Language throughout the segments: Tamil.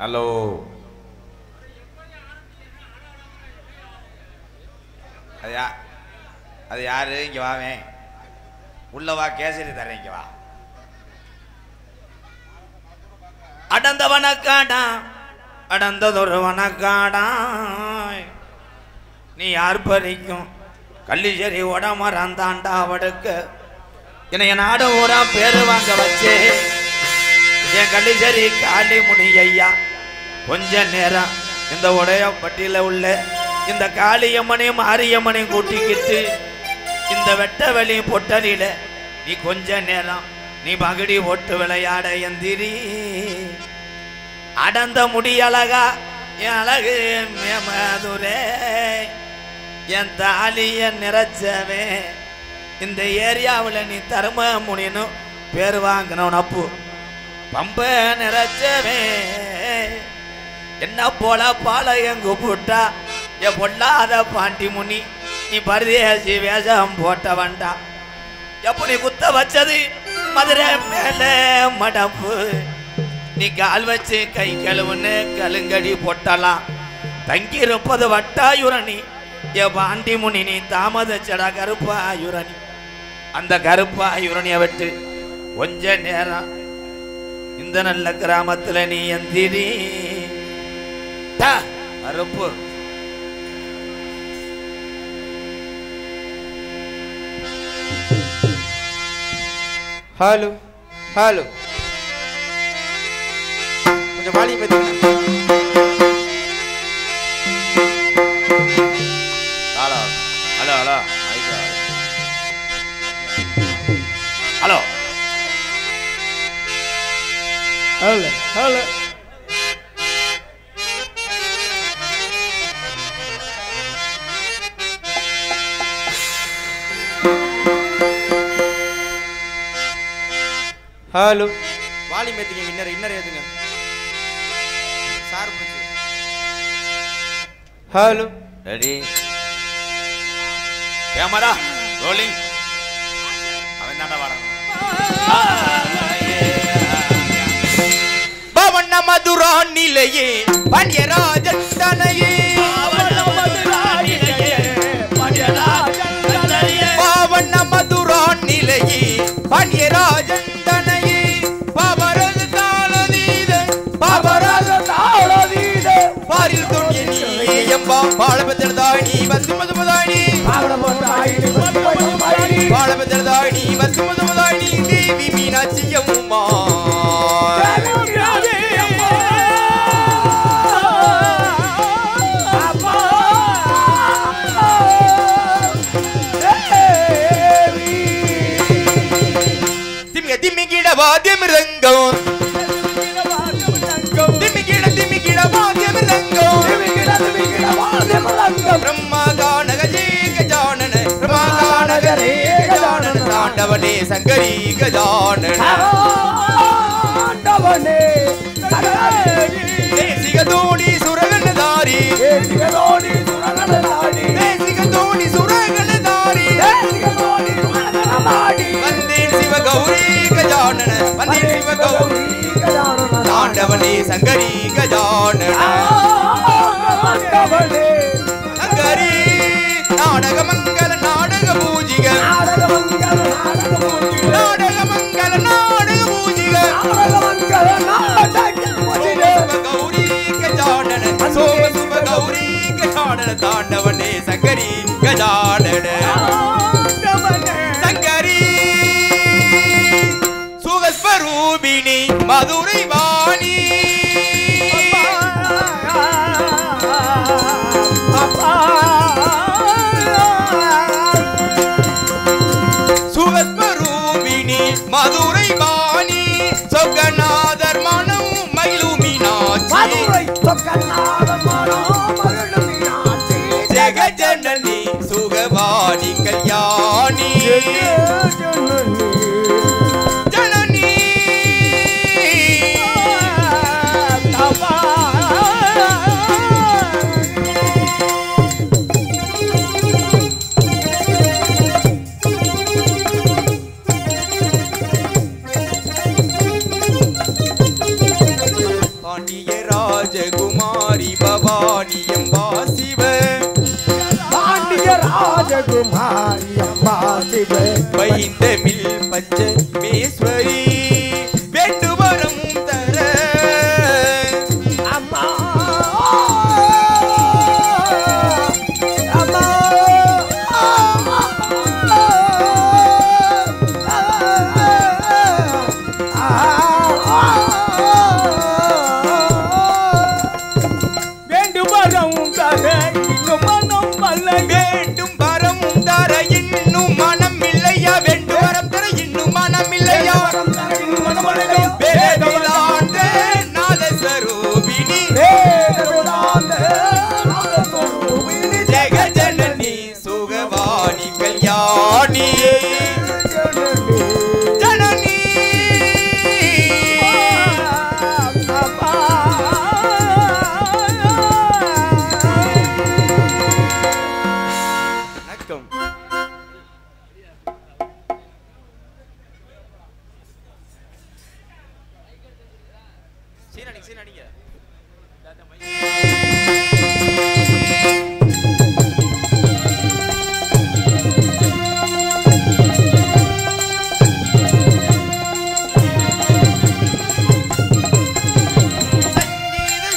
ஹலோ அது யாரு? இங்க வாவேன், உள்ளவா, கேசரி தரேன், இங்க வா. அடந்த வனக்காடா, அடந்ததொரு வனக்காடா, நீ யார் பறிக்கும் கள்ளிச்சேரி உடமரந்தாண்டா அவடுக்க என்னைய நாடு ஊரா பேரு வாங்க வச்சே என் கள்ளிச்சேரி காளி முனி ஐயா. கொஞ்ச நேரம் இந்த உடைய பட்டியல உள்ள இந்த காளியம்மனையும் மாரியம்மனையும் கூட்டிக்கிட்டு இந்த வெட்ட வெளி பொட்டலில நீ கொஞ்ச நேரம் நீ பகடி ஓட்டு விளையாட எந்திரி. அடந்த முடி அழகா என் அழகு மதுரே, என் தாலிய நிறைச்சவே இந்த ஏரியாவில் நீ தர்ம முனின்னு பேர் வாங்கினவன் அப்பு பம்ப நிறைச்சவே என்ன போல பாளையம் கூப்பிட்டா என் பொல்லாத பாண்டி முனி நீ பரதேசி வேஷம் போட்ட வேண்டா. எப்ப நீ குத்த வச்சது மதுரை மேல மடப்பு, நீ கால் வச்சு கை கழுவுன்னு கலுங்கடி போட்டலாம். தங்கி இருப்பது வட்டாயுரணி என் பாண்டி முனி, நீ தாமதச்சடா கருப்பாயுரணி. அந்த கருப்பாயுரணியை விட்டு கொஞ்ச நேரம் இந்த நல்ல கிராமத்துல நீ எந்திரி. கருப்பு ஹலோ ஹலோ கொஞ்சம் வாலி பத்தி hello hello hello hello hello hello hello வாலி மேத்திங்க இன்னர் இன்னர் ஏத்துங்க சார் புடிச்சு. Hello ready camera rolling. அவன் தாண்டா வரணும். பவண்ண மதுரா நிலையே பண்யராஜன் தனையே, பவண்ண மதுரா நிலையே பண்யராஜன் தனையே, பாபரது தாளதீத பாரில் துணிய நீயம்பா பாலபத்திரதாணி வசுமதுமதாணி பாலபத்திரதாணி வசுமதுமதாணி தேவி மீனாட்சியம்மா திமிகிட வாத்தியமிருங்கம் திமிகிட வாத்தியமிருங்கம் பிரம்மாகானகஜே கஜானன பிரம்மாகானகரே கஜானன தாண்டவனே சங்கரி கஜானன தாண்டவனே தேசிகதோடி சுரகணதாரி தேசிகதோடி சுரகணதாரி வந்தேன் சிவகௌரி கஜானன வந்தேன் சிவகௌரி தாண்டவனே சங்கரி கஜானன சங்கரி நாடக மங்கள நாடக பூஜிக நாடக மங்கள நாடக பூஜிக சிவகௌரி கஜானன சோம சிவகௌரி கஜானன தாண்டவனே சங்கரி கஜானன சுகஸ்வரூபிணி மதுரை வாணி சுகஸ்வரூபிணி மதுரை வாணி சொக்கநாதர் மனம் மயிலுமினாட்சி ஜெகஜனனி சுகவாணி கல்யாணி பாண்டிய ராஜகுமாரி பவானி அம்பா சிவ பாண்டிய ராஜகுமாரி அம்மா சிவ வைந்தமில் பஞ்சமேஸ்வரி வேண்டுவரம் தர அம்மா அம்மா வேண்டும் வரம் தர இன்னும் மனம் வல்லை வேண்டும் வரம் தர இன்னும் மனம் இல்லையா வேண்டும் வரம் தர இன்னும் மனம் இல்லையா வேதாந்த நாதஸ்வரூபிணி ஜெகஜனனி சுகவாணி கல்யாணி ஜனனி வணக்கம். சீனடிங்க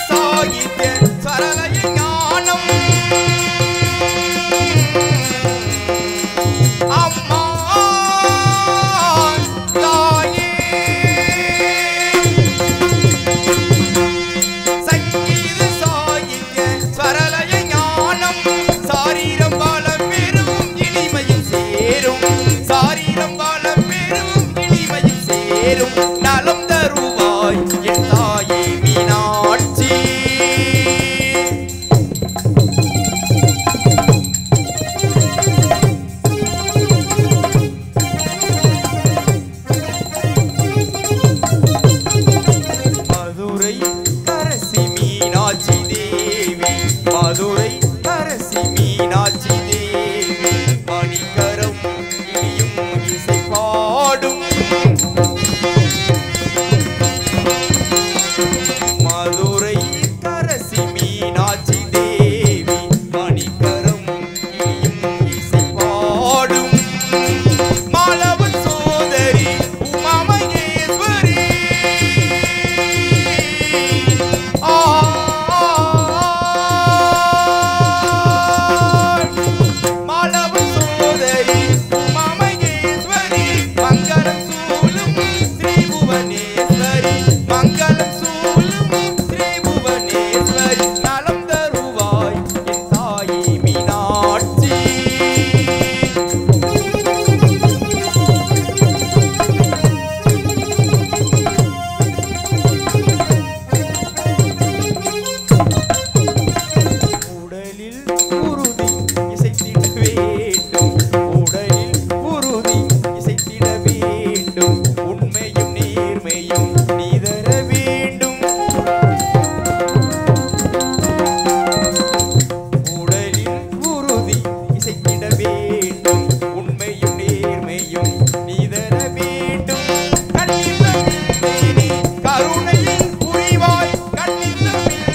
சாகித்ய சரளய ஞானம் அம்மா தாயே சங்கீத சாகித்ய சரளய ஞானம் சாரீரம் பலம் பெரும் இனிமையும் சேரும் சாரீரம் பலம் பெரும் இனிமையும் சேரும் நலம் தருவாய் என் தாயே மீனாட்சி மதுரை அரசி மீனாட்சி தேவி மதுரை அரசி மீனாட்சி தேவி மணிக்கரம் இனியும் இசை பாடும் மதுரை அரசி மீனாட்சி தேவி மணிக்கரம் இனியும் இசை பாடும் மாலவன் சோதரி உமாமகேஸ்வரி மாலவன் சோதரி உமாமகேஸ்வரி மங்களம் சூழும் ஸ்ரீபுவனேஸ்வரி மங்களம் சூழும் ஸ்ரீபுவனேஸ்வரி நலம் தருவாய் என் தாயே மீனாட்சி உடலில் உறுதி இசைத்திட வேண்டும் உடலில் உறுதி இசைத்திட வேண்டும் உண்மையும் நேர்மையும் நீதர வேண்டும் உடலில் உறுதி இசைத்திட வேண்டும் உண்மையும் நேர்மையும் நீதர வேண்டும் கண்ணில் தேனே கருணையின் புரிவாய் கண்ணில்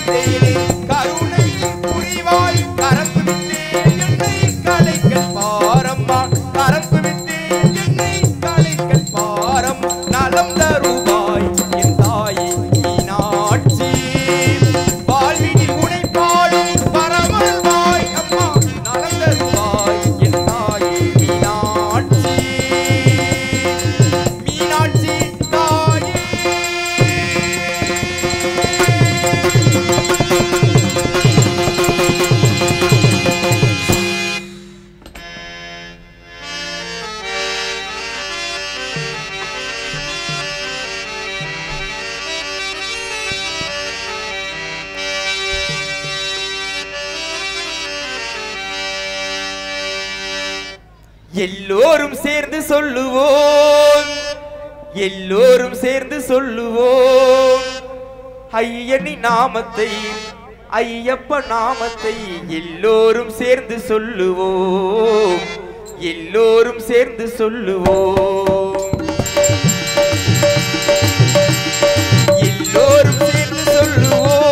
தேனே கருணையின் புரிவாய் கரப்பு விட்டேன் என்னை கலைக்கல் பாரம்மா கரப்பு விட்டேன் என்னை கலைக்கல் பாரம் நலம் தருவாய் என் தாயே மீனாட்சி வாழ்வினில் உனை பாடும் பரமல்வாய் அம்மா நலம் தருவாய் என் தாயே மீனாட்சி மீனாட்சி தாயே எல்லோரும் சேர்ந்து சொல்லுவோம் எல்லோரும் சேர்ந்து சொல்லுவோம் ஐயனி நாமத்தை ஐயப்ப நாமத்தை எல்லோரும் சேர்ந்து சொல்லுவோம் எல்லோரும் சேர்ந்து சொல்லுவோம் எல்லோரும் சேர்ந்து சொல்லுவோம்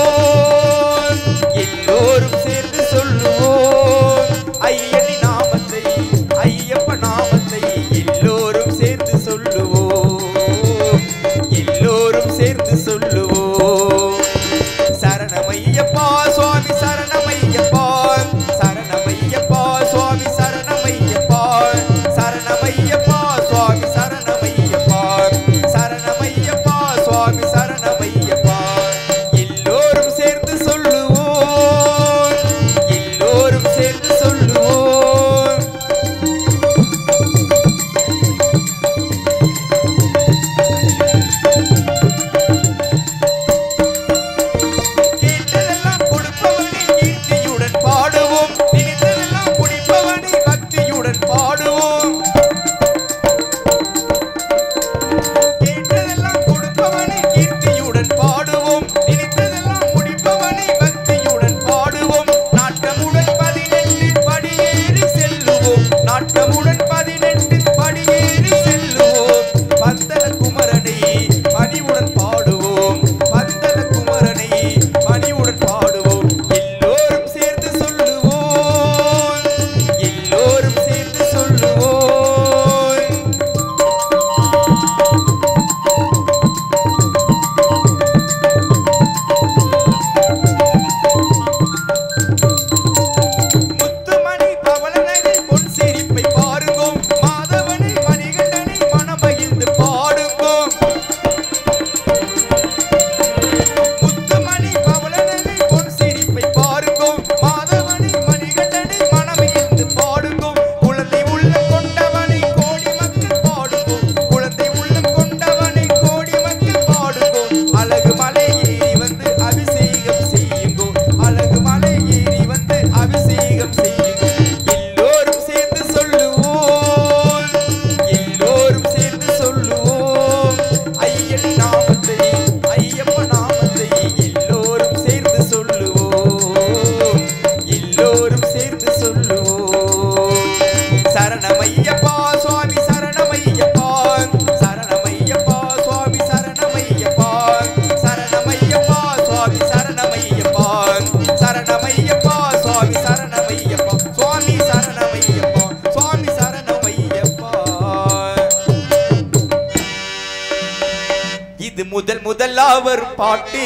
முதலாவர் பாட்டு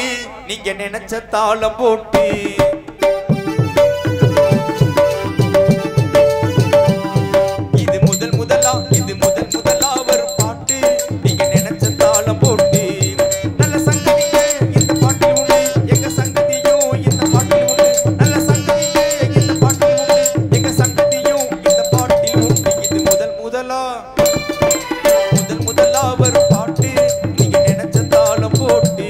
நீங்க நினைச்ச தாளம் போட்டு இது முதல் முதலாவர் பாட்டு நீங்க நினைச்ச தாளம் போட்டு நல்ல சங்கதிங்க இந்த பாட்டில் உண்டு எங்க சங்கதியும் இந்த பாட்டில் உண்டு நல்ல சங்கதிங்க இந்த பாட்டில் உண்டு எங்க சங்கதியும் இந்த பாட்டில் உண்டு இது முதலாவர் பாட்டு நீங்க நினைச்ச தாளம் போட்டு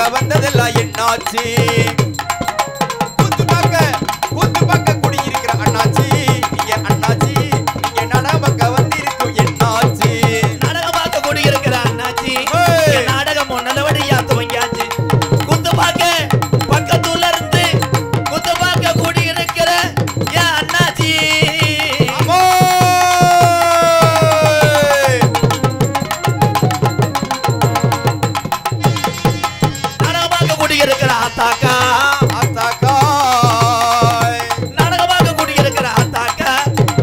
அண்ணாச்சி கூத்து பார்க்க குடியிருக்கிற அண்ணாச்சி நீங்க அண்ணாச்சி நீங்க நடபக்க வந்திருக்கும் என்னாச்சி நாடகம் பார்க்க குடியிருக்கிற அண்ணாச்சி நாடகம் நல்லபடியா துவங்கியாச்சு கூத்து பார்க்க பக்கத்துல இருந்து கூத்து பார்க்க குடியிருக்கிற என் அண்ணாச்சி ஆத்தாக்கா ஆத்தாக்கா நாடகமாக குடியிருக்கிற ஆத்தாக்கா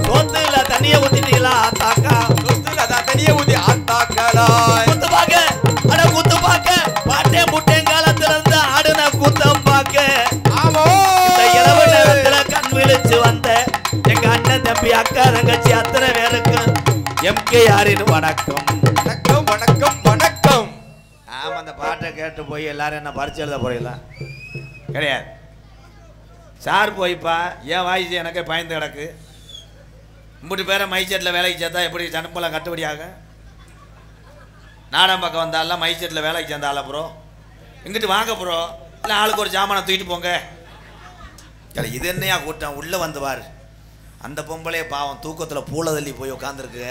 சொத்துல தண்ணிய ஊத்திட்டீங்களா ஆத்தாக்கா சொத்துல தண்ணிய ஊத்தி ஆத்தாக்கலா குத்து பாக்க அட குத்து பாக்க பாட்டே முட்டேன் காலத்துல இருந்து ஆடுன கூத்தம் பாக்க ஆமோ இந்த இரவு நேரத்துல கண் விழிச்சு வந்த எங்க அண்ணன் தம்பி அக்கா தங்கச்சி அத்தனை பேருக்கு எம்கேஆரின் வணக்கம் வணக்கம் வணக்கம் வணக்கம். ஆமா அந்த பாட்டை கேட்டு போய் எல்லாரும் என்ன பரிச்சு எழுத போறீங்களா கிடையாது சார் போய்ப்பா ஏன் வாய்ஸ் எனக்கு பயந்து கிடக்கு இம்புட்டு பேரை மைசெட்டில் வேலைக்கு சேர்த்தா எப்படி சனப்பெல்லாம் கட்டுப்படியாக நாடம் பக்கம் வந்தால மைசெட்டில் வேலைக்கு சேர்ந்தால ப்ரோ இங்கிட்டு வாங்க ப்ரோ இல்லை ஆளுக்கு ஒரு ஜாமானை தூக்கிட்டு போங்க இல்லை இது என்னையா கூட்டம் உள்ளே வந்து பாரு அந்த பொம்பளையே பாவம் தூக்கத்தில் பூளை தள்ளி போய் உட்காந்துருக்கு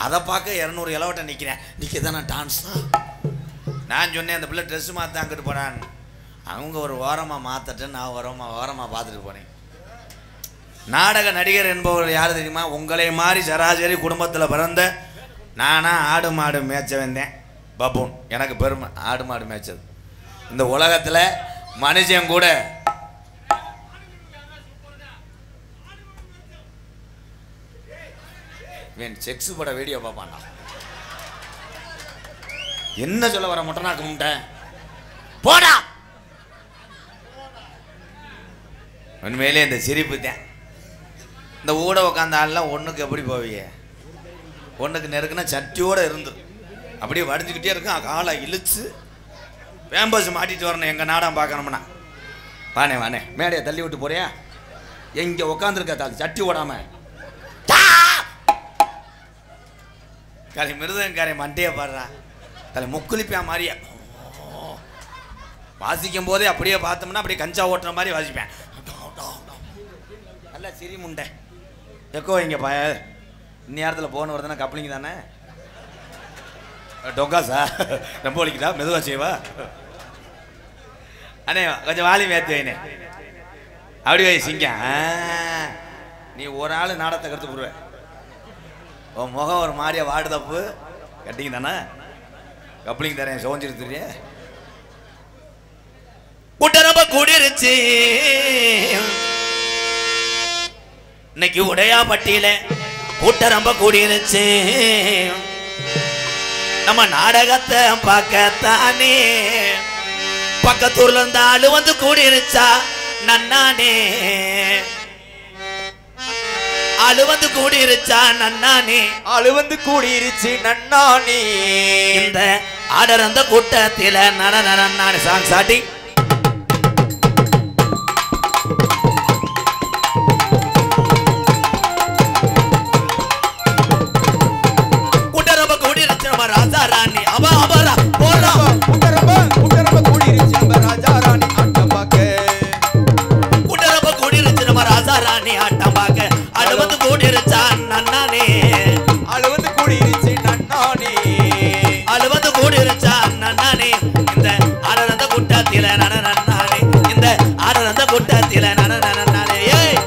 அதை பார்க்க 200 இலவட்ட நிற்கிறேன் நிற்கதானே டான்ஸ் தான் நான் சொன்னேன் அந்த பிள்ளை ட்ரெஸ்ஸு மாற்ற அங்கிட்டு போனான்னு அவங்க ஒரு ஓரமாக மாற்றட்டு நான் ஓரமாக பார்த்துட்டு போனேன் நாடக நடிகர் என்பவர் யார் தெரியுமா? உங்களை மாதிரி சராசரி குடும்பத்தில் பிறந்த நானா ஆடு மாடு மேய்ச்ச வந்தேன் பப்புன். எனக்கு பெருமை ஆடு மாடு மேய்ச்சது. இந்த உலகத்தில் மனுஷன் கூட செக்ஸ் பட வீடியோ பார்ப்பான்டா. என்ன சொல்ல வர முட்டனா கும்பிட்டேன் போடா. உண்மையிலே இந்த சிரிப்பு தான். இந்த ஊட உட்காந்த ஆள்லாம் ஒன்றுக்கு எப்படி போவீங்க? ஒன்றுக்கு நெருக்குன்னா சட்டியோடு இருந்து அப்படியே வடிஞ்சுக்கிட்டே இருக்கும். காலை இழுச்சு பேம்பஸ் மாட்டிட்டு வரணும். எங்கள் நாடம் பார்க்கணும்னா வானே வானே மேடையை தள்ளி விட்டு போறியா? எங்கே உட்காந்துருக்க தாள் சட்டி ஓடாம காலை மிருதங்காரை மண்டையை பாடுறா. தலை முக்குளிப்பியா மாதிரியா வாசிக்கும் போதே அப்படியே பார்த்தோம்னா அப்படியே கஞ்சா ஓட்டுற மாதிரி வாசிப்பேன். நல்லா சிரி முண்டை எக்கோ இங்கே இந்நேரத்தில் போன வருதுன்னா கப்ளிங் தானே டொக்காசா ரொம்ப ஒழிக்கிறா மெதுவா செய்வா அண்ணே கொஞ்சம் வாலி மேத்து வைனே அப்படி வை சிங்க. நீ ஒரு ஆள் நாடத்தை கருத்து போடுவேன். உன் முகம் ஒரு மாதிரியா வாடு தப்பு கட்டிங்க தானே கப்ளிங் தரேன் சோஞ்சிருத்துறிய கூட்டரம்ப கூடிருச்சு. இன்னைக்கு உடையா பட்டியல கூட்டரம்ப கூடிருச்சு. நம்ம நாடகத்தை பார்க்கத்தானே பக்கத்தூர்ல இருந்த ஆளு வந்து கூடிருச்சா நன்னானே. ஆளு வந்து கூடிருச்சா நன்னானே. ஆளு வந்து கூடிருச்சு நன்னானே. இந்த ஆடர் அந்த கூட்டத்தில நன்னானே சாங் சாட்டி கூட்டரம்ப கூடிருச்சு நம்ம ராஜா ராணி அவ அவரா போறா. கூட்டரம்ப கூடிருச்சு நம்ம ராஜா ராணி ஆட்டம் பார்க்க. கூட்டரம்ப கூடிருச்சு நம்ம ராஜா ராணி ஆட்டம் பார்க்க. ஆளு வந்து கூடிருச்சா நன்னானே. ஆளு வந்து கூடிருச்சு நன்னானே. ஆளு வந்து கூடிருச்சா நன்னானே. இந்த ஆடர் அந்த கூட்டத்தில நன்னானே. இந்த ஆடர் அந்த கூட்டத்தில நன்னானே. ஏய்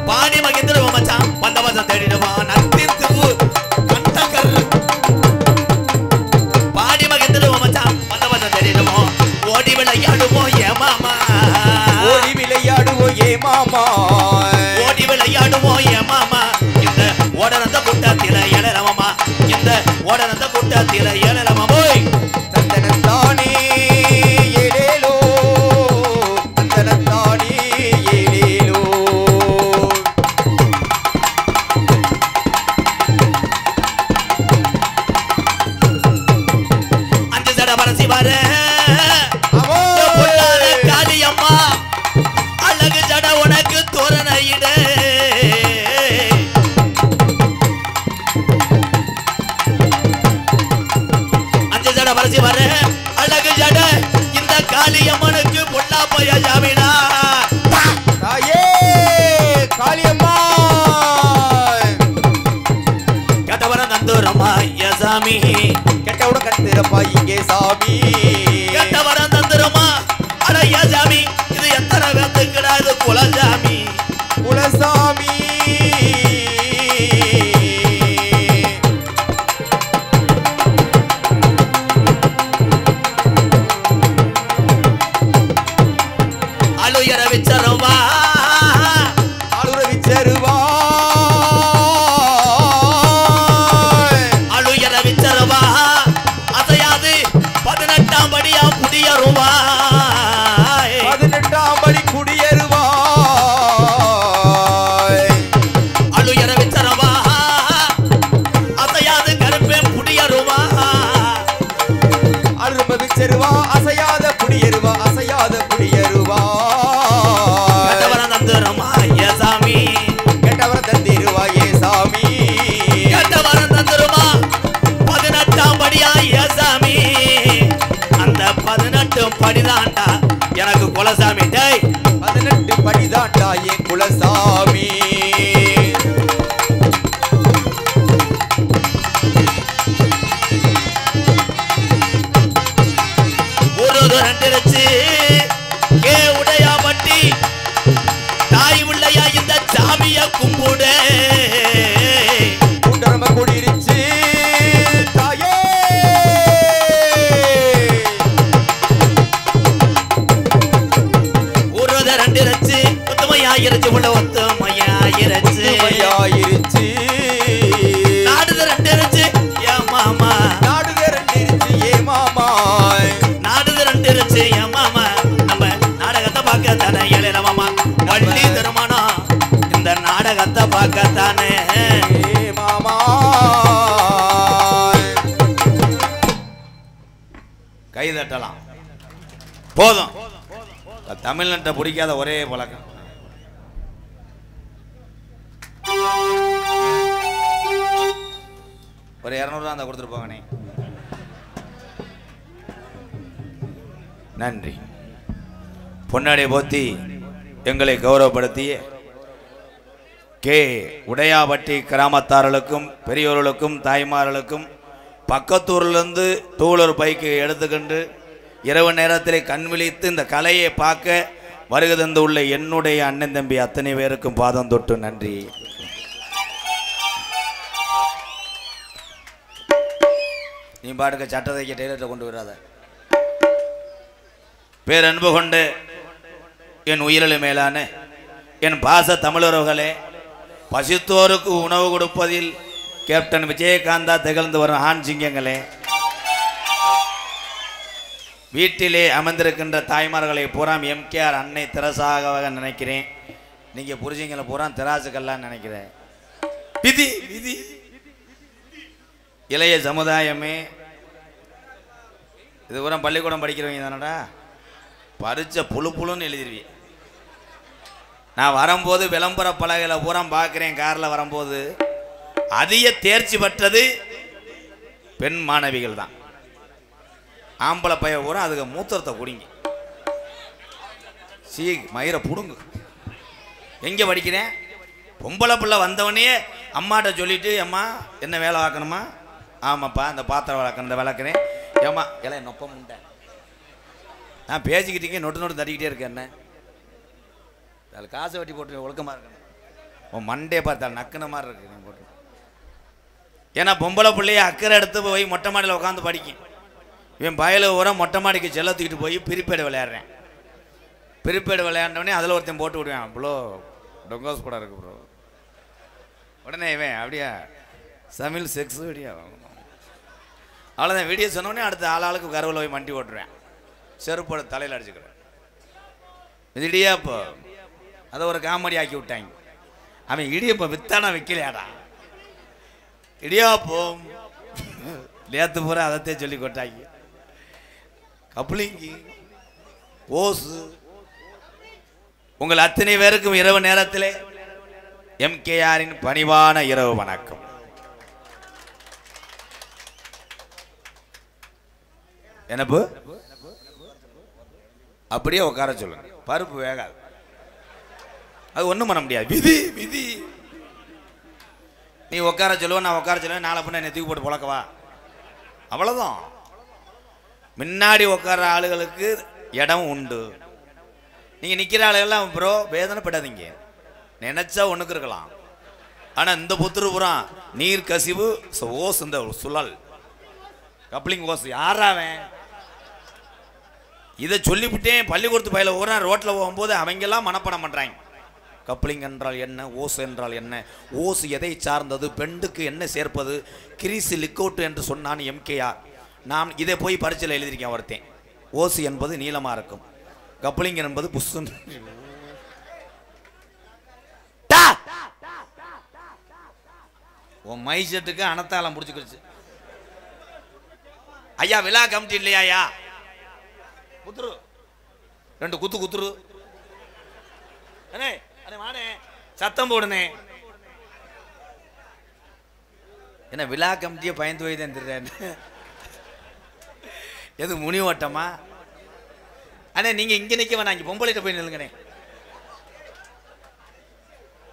பாடி மகிந்திர மச்சான் வந்த வசம் தேடிடுவா நத்தித்து கண்டகர். பாடி மகிந்திர மச்சான் வந்த வசம் தேடிடுவோம். ஓடி விளையாடுவோம் ஏ மாமா. ஓடி விளையாடுவோம் ஏ மாமா. ஓடி விளையாடுவோம் ஏ மாமா. இந்த ஓடனந்த கூட்டத்தில ஏழலமாமா. இந்த ஓடனந்த கூட்டத்தில ஏழலமா போய் தந்தனத்தானே ஏலேலோ. தந்தனத்தானே ஏலேலோ. அஞ்சு சட பரசி வர காளியம்மா அழகு ஜட உனக்கு தோரணையிட. அஞ்சு ஜட பரசி வர அழகு ஜட இந்த காளியம்மனுக்கு பொல்லா போய ஜாமீனா. தாயே காளியம்மா. கட்டவர தந்துரம்மா யசாமி. கெட்டவுட கட்டுறப்பா இங்கே சாமி. கட்டவர தந்துரம்மா அட யசாமி. இது எத்தனை பேத்துக்குடா இது குலசாமி. குலசாமி. அழுயர விச்சரவா ஆளுர விச்சருவா. அழுயர விச்சரவா அசையாது 18ஆம் படியா புதியருவா. 18ஆம் படி குடியேறுவா. அழுயர விச்சரவா அசையாது கருப்பேன் புடியருவா. அரும்ப விச்சருவா அசையாத குடியேறுவா. அசையாத குடியேறுவா. கட்டவர தந்துரம்மா யசாமி. கெட்டவர தந்திருவா ஏ சாமி. கட்டவர தந்துரம்மா 18ஆம் படியா யசாமி. அந்த 18 படிதாண்டா எனக்கு குலசாமி. டேய் 18 படிதாண்டா என் குலசாமி. சாமிய கும்பிட குண்டரம கூடிருச்சு தாயே ஊர்வத ரெண்டு ரச்சு ஒத்துமையாயிருச்சு உள்ள ஒத்துமையாயிருச்சு நாடுத ரெண்டு ரச்சு ஏ மாமா நாடுத ரெண்டு இருச்சு ஏ மாமா நாடுத ரெண்டு ரச்சு ஏ மாமா நம்ம நாடகத்தை பார்க்கத்தானே ஏழையில மாமா வள்ளி திருமணம் இந்த நாடகத்தை பார்க்கத்தானே மாமா கை தட்டலாம் போதும் தமிழ்நாட்டை பிடிக்காத ஒரே பழக்கம் ஒரு 200 அந்த கொடுத்துட்டு போங்கண்ணே நன்றி பொன்னாடை போத்தி எங்களை கௌரவப்படுத்திய கே உடையாபட்டி கிராமத்தார்களுக்கும் பெரியோர்களுக்கும் தாய்மார்களுக்கும் பக்கத்தூர்லேருந்து டூலர் பைக்கு எடுத்துக்கொண்டு இரவு நேரத்தில் கண் விழித்து இந்த கலையை பார்க்க வருகை தந்து உள்ள என்னுடைய அண்ணன் தம்பி அத்தனை பேருக்கும் பாதம் தொட்டு நன்றி. நீ பாட்டுக்கு சட்டத்தைக்கு டெய்லர்கிட்ட கொண்டு வராத. பேரன்பு கொண்டு என் உயிரிழு மேலான என் பாச தமிழர்களே, பசித்தோருக்கு உணவு கொடுப்பதில் கேப்டன் விஜயகாந்தா திகழ்ந்து வரும் ஆண் சிங்கங்களே, வீட்டிலே அமர்ந்திருக்கின்ற தாய்மார்களை பூராம் எம்கேஆர் அன்னை திரசாக நினைக்கிறேன். நீங்க புரிஞ்சிங்களை பூராம் திராசுக்கெல்லாம் நினைக்கிறேன். விதி விதி இளைய சமுதாயமே, இது பூரா பள்ளிக்கூடம் படிக்கிறவங்க தானடா, பரிச்ச புழு புழுன்னு எழுதிருவி. நான் வரும்போது விளம்பர பலகையில பூரா பார்க்குறேன், காரில் வரும்போது அதிக தேர்ச்சி பெற்றது பெண் மாணவிகள் தான். ஆம்பளை பைய பூரா அதுக்கு மூத்திரத்தை குடிங்க, மயிரை புடுங்கு. எங்கே படிக்கிறேன்? பொம்பளை பிள்ளை வந்தவனே அம்மாட்ட சொல்லிட்டு, அம்மா என்ன வேலை பார்க்கணுமா? ஆமாப்பா இந்த பாத்திரம் வளர்க்கணும், இந்த விளக்குறேன். ஏம்மா எல்லாம் நொப்பம் உண்டை நான் பேசிக்கிட்டே நொட்டு நொட்டு தட்டிக்கிட்டே இருக்கேன். என்ன அதில் காசை வெட்டி போட்டு ஒழுக்கமாக இருக்கணும். உன் மண்டையை பார்த்தால் நக்குன மாதிரி இருக்கு நீ போட்டு. ஏன்னா பொம்பளை பிள்ளைய அக்கறை எடுத்து போய் மொட்டை மாடியில் உட்காந்து படிக்கும். இவன் பயல ஊரை மொட்டை மாடிக்கு செல்லத்துக்கிட்டு போய் பிரிப்பேடு விளையாடுறேன். பிரிப்பேடு விளையாண்டவனே அதில் ஒருத்தன் போட்டு விடுவேன். ப்ரோ டொங்கோஸ் கூட இருக்கு ப்ரோ. உடனே இவன் அப்படியா சமையல் செக்ஸ் வீடியோ அவ்வளோதான். வீடியோ சொன்னோடனே அடுத்த ஆளாளுக்கு கருவில் போய் மண்டி ஓட்டுருவேன், செருப்போட தலையில் அடிச்சுக்கிறேன். இது இடியாப்போ அதை ஒரு காமெடி ஆக்கி விட்டாங்க. அவன் இடியப்போ வித்தானா விற்கலையாடா, இடியாப்போ நேற்று பூரா அதத்தே சொல்லி கொட்டாங்க. கப்ளிங்கி ஓசு உங்கள் அத்தனை பேருக்கும் இரவு நேரத்தில் எம்கேஆரின் பணிவான இரவு வணக்கம். என்னப்பு அப்படியே உட்கார சொல்லுங்க, பருப்பு வேகாது, அது ஒன்றும் பண்ண முடியாது. விதி விதி. நீ உட்கார சொல்லுவ, நான் உட்கார சொல்லுவேன், நாளை பண்ண என்னை தூக்கி போட்டு புழக்கவா, அவ்வளோதான். முன்னாடி உட்கார ஆளுகளுக்கு இடம் உண்டு. நீங்கள் நிற்கிற ஆளுகள்லாம் ப்ரோ வேதனைப்படாதீங்க, நினைச்சா ஒன்றுக்கு இருக்கலாம். ஆனால் இந்த புத்துருபுறம் நீர் கசிவு ஓஸ், இந்த சுழல் கப்ளிங் ஓஸ் யாராவன் இதை சொல்லிவிட்டேன். பள்ளிக்கூடத்து பயில ஊரா ரோட்டில் போகும்போது அவங்கெல்லாம் மனப்பாடம் பண்ணுறாங்க. கப்ளிங் என்றால் என்ன, ஓஸ் என்றால் என்ன, ஓஸ் எதை சார்ந்தது, பெண்டுக்கு என்ன சேர்ப்பது, கிரீஸ் லிக்கவுட் என்று சொன்னான் எம்கேஆர். நான் இதை போய் பரீட்சையில் எழுதியிருக்கேன் ஒருத்தன். ஓஸ் என்பது நீளமாக இருக்கும், கப்ளிங் என்பது புஷ். உன் மை செட்டுக்கு அனத்தாலம் பிடிச்சிக்கிடுச்சு. ஐயா விழா கமிட்டி இல்லையா? குத்துரு, ரெண்டு குத்து குத்துரு. அண்ணே அண்ணே வானே சத்தம் போடுனே. என்ன விழா கமிட்டியை பயந்து போய் தான் தெரியுறேன். எது முனி ஓட்டமா? அண்ணே நீங்க இங்க நிக்க வேணாம், இங்க பொம்பளைகிட்ட போய் நில்லுங்கண்ணே.